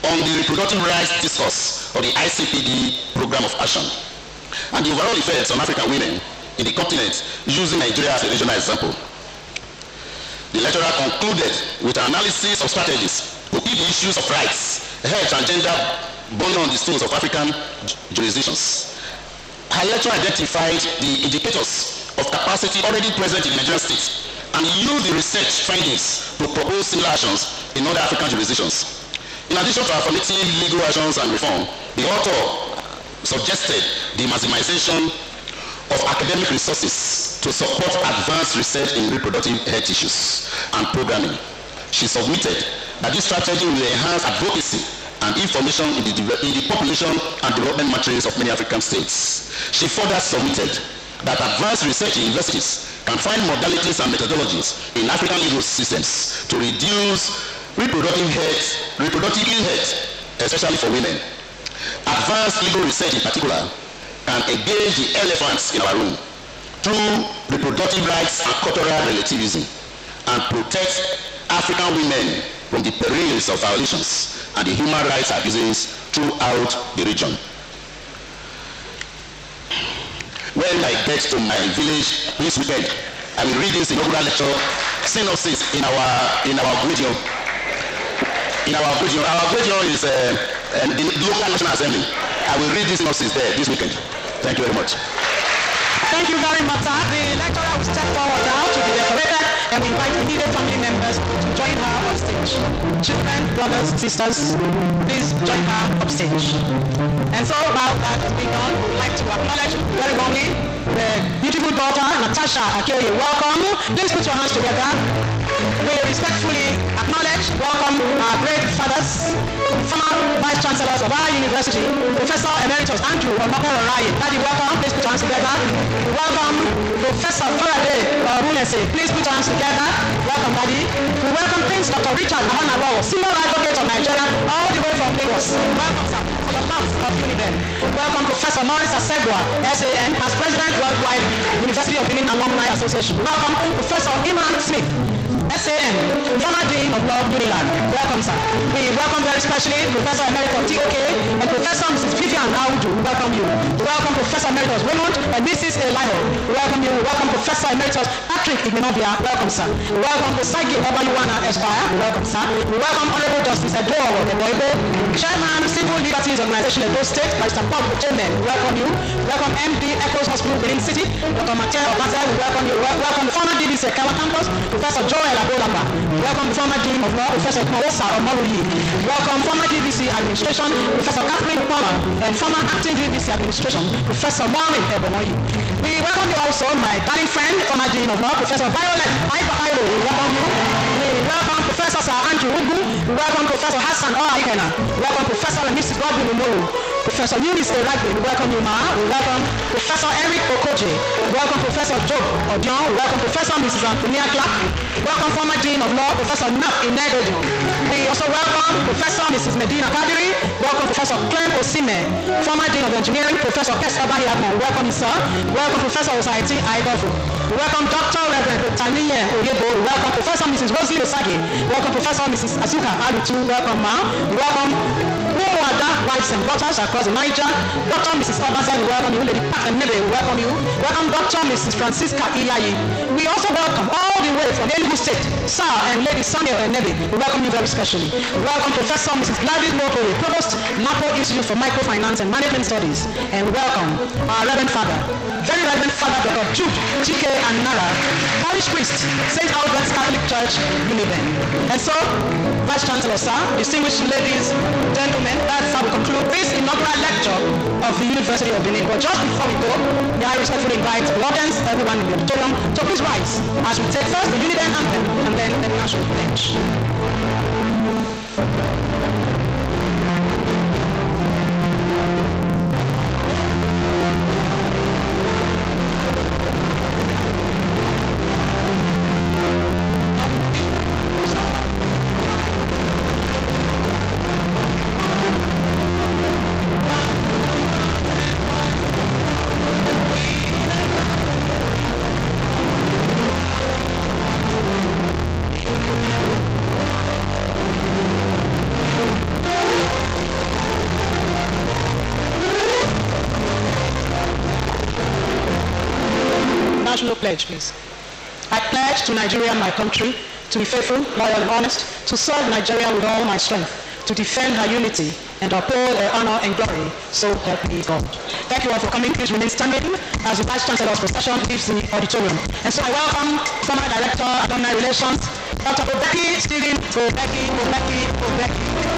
on the reproductive rights discourse of the ICPD program of action and the overall effects on African women in the continent using Nigeria as a regional example. The lecturer concluded with an analysis of strategies to keep the issues of rights, health and gender burning on the stones of African jurisdictions. Her lecture identified the indicators of capacity already present in the Nigerian state and used the research findings to propose similar actions in other African jurisdictions. In addition to affirmative legal actions and reform, the author suggested the maximization of academic resources to support advanced research in reproductive health issues and programming. She submitted that this strategy will enhance advocacy and information in the population and development matrix of many African states. She further submitted that advanced research in universities can find modalities and methodologies in African legal systems to reduce reproductive health, especially for women. Advanced legal research in particular can engage the elephants in our room through reproductive rights and cultural relativism and protect African women from the perils of violations and the human rights abuses throughout the region. When I get to my village this weekend, I will read this inaugural lecture synopsis in our region. Our region is the local national assembly. I will read this synopsis there this weekend. Thank you very much. Thank you very much, sir. The lecturer will step forward now to be decorated and invite immediate family members to join her on stage. Children, brothers, sisters, please join her on stage. And so now that has been done, we would like to acknowledge very warmly the beautiful daughter, Natasha Akeoye. Welcome. Please put your hands together. We respectfully acknowledge, welcome our great fathers, former vice chancellors of our university, Professor Emeritus Andrew Omokoraye. Daddy, welcome. Please put your hands together. Welcome, Professor Faraday Runese. Please put your hands together. Welcome, Daddy. We welcome Prince Dr. Richard Ahanawo, senior advocate of Nigeria, all the way from Lagos. Welcome, sir, for the mouth of Uniben. Welcome, Professor Maurice Asegwa, SAN, as President Worldwide University of Benin Alumni Association. Welcome, Professor Imran Smith, SAN, former Dean of Law, Uniland. Welcome, sir. We welcome very specially Professor Emeritus TOK and Professor Mrs. Vivian Audu. We welcome you. We welcome Professor Emeritus Raymond and Mrs. Eliho. We welcome you. We welcome Professor Emeritus Patrick Igbenobia. Welcome, sir. We welcome Osagi Obaluwana Esquire. We welcome, sir. We welcome Honorable Justice Edward Eboibe, Chairman Civil Liberties Organization Edo State, Mr. Bob Chairman. We welcome you. We welcome MD Echoes Hospital, Benin City, Dr. Mateo Obasa. We welcome you. We welcome the former DBC Kawa Campus, Professor Joel Abolamba. Welcome the former Dean of Law, Professor Mawosa Omoruli. Welcome former DBC Administration, Professor Catherine Palmer, and former Acting DBC Administration, Professor Maureen Ebomoyi. We welcome you also, my darling friend, former Dean of Law, Professor Violet Aiba. We welcome you. We welcome Professor Sir Andrew Ugu. We welcome Professor Hassan Oaikena. We welcome Professor and Mrs. Godwin Umoru. Professor Eunice Eragbe. We welcome you, Ma. We welcome Professor Eric Okoje. We welcome Professor Job Odion. We welcome Professor Mrs. Antonia Clark. Welcome former Dean of Law, Professor Nap Inegodion. We also welcome Professor Mrs. Medina Kadiri. Welcome Professor Clem Osime. Former Dean of Engineering, Professor Kesa Bahiadmo. Welcome you, sir. Welcome Professor Osaiti Aigofo. We welcome Dr. Reverend Taniye Oyebo. We welcome Professor Mrs. Rosalie Osage. Welcome Professor Mrs. Azuka Alutu. Welcome, Ma. We welcome Wada wives and daughters across the Niger. Dr. Mrs. Obaza, we welcome you. Lady Pat and Nebe, we welcome you. Welcome Dr. Mrs. Francisca Iyayi. We also welcome all the way from Enugu State, Sir and Lady Samuel and Nebe. We welcome you very specially. We welcome Professor Mrs. Gladys Mokore, Provost, Mapo Institute for Microfinance and Management Studies. And we welcome our Reverend Father, very Reverend Father Dr. Jude Chike and Nara, Parish Priest, St. Albert's Catholic Church, Uniben. And so, Vice Chancellor, sir, distinguished ladies, gentlemen, that's how we conclude this inaugural lecture of the University of Benin. But just before we go, may I respectfully invite the audience, everyone in the auditorium, to please rise as we take first the Uniben anthem and then the national pledge. pledge, please. I pledge to Nigeria, my country, to be faithful, loyal, and honest, to serve Nigeria with all my strength, to defend her unity, and uphold her honor and glory. So help me God. Thank you all for coming. Please remain standing as the Vice Chancellor's procession leaves the auditorium. And so I welcome former Director, Alumni Relations, Dr. Obeki Stephen Obeki.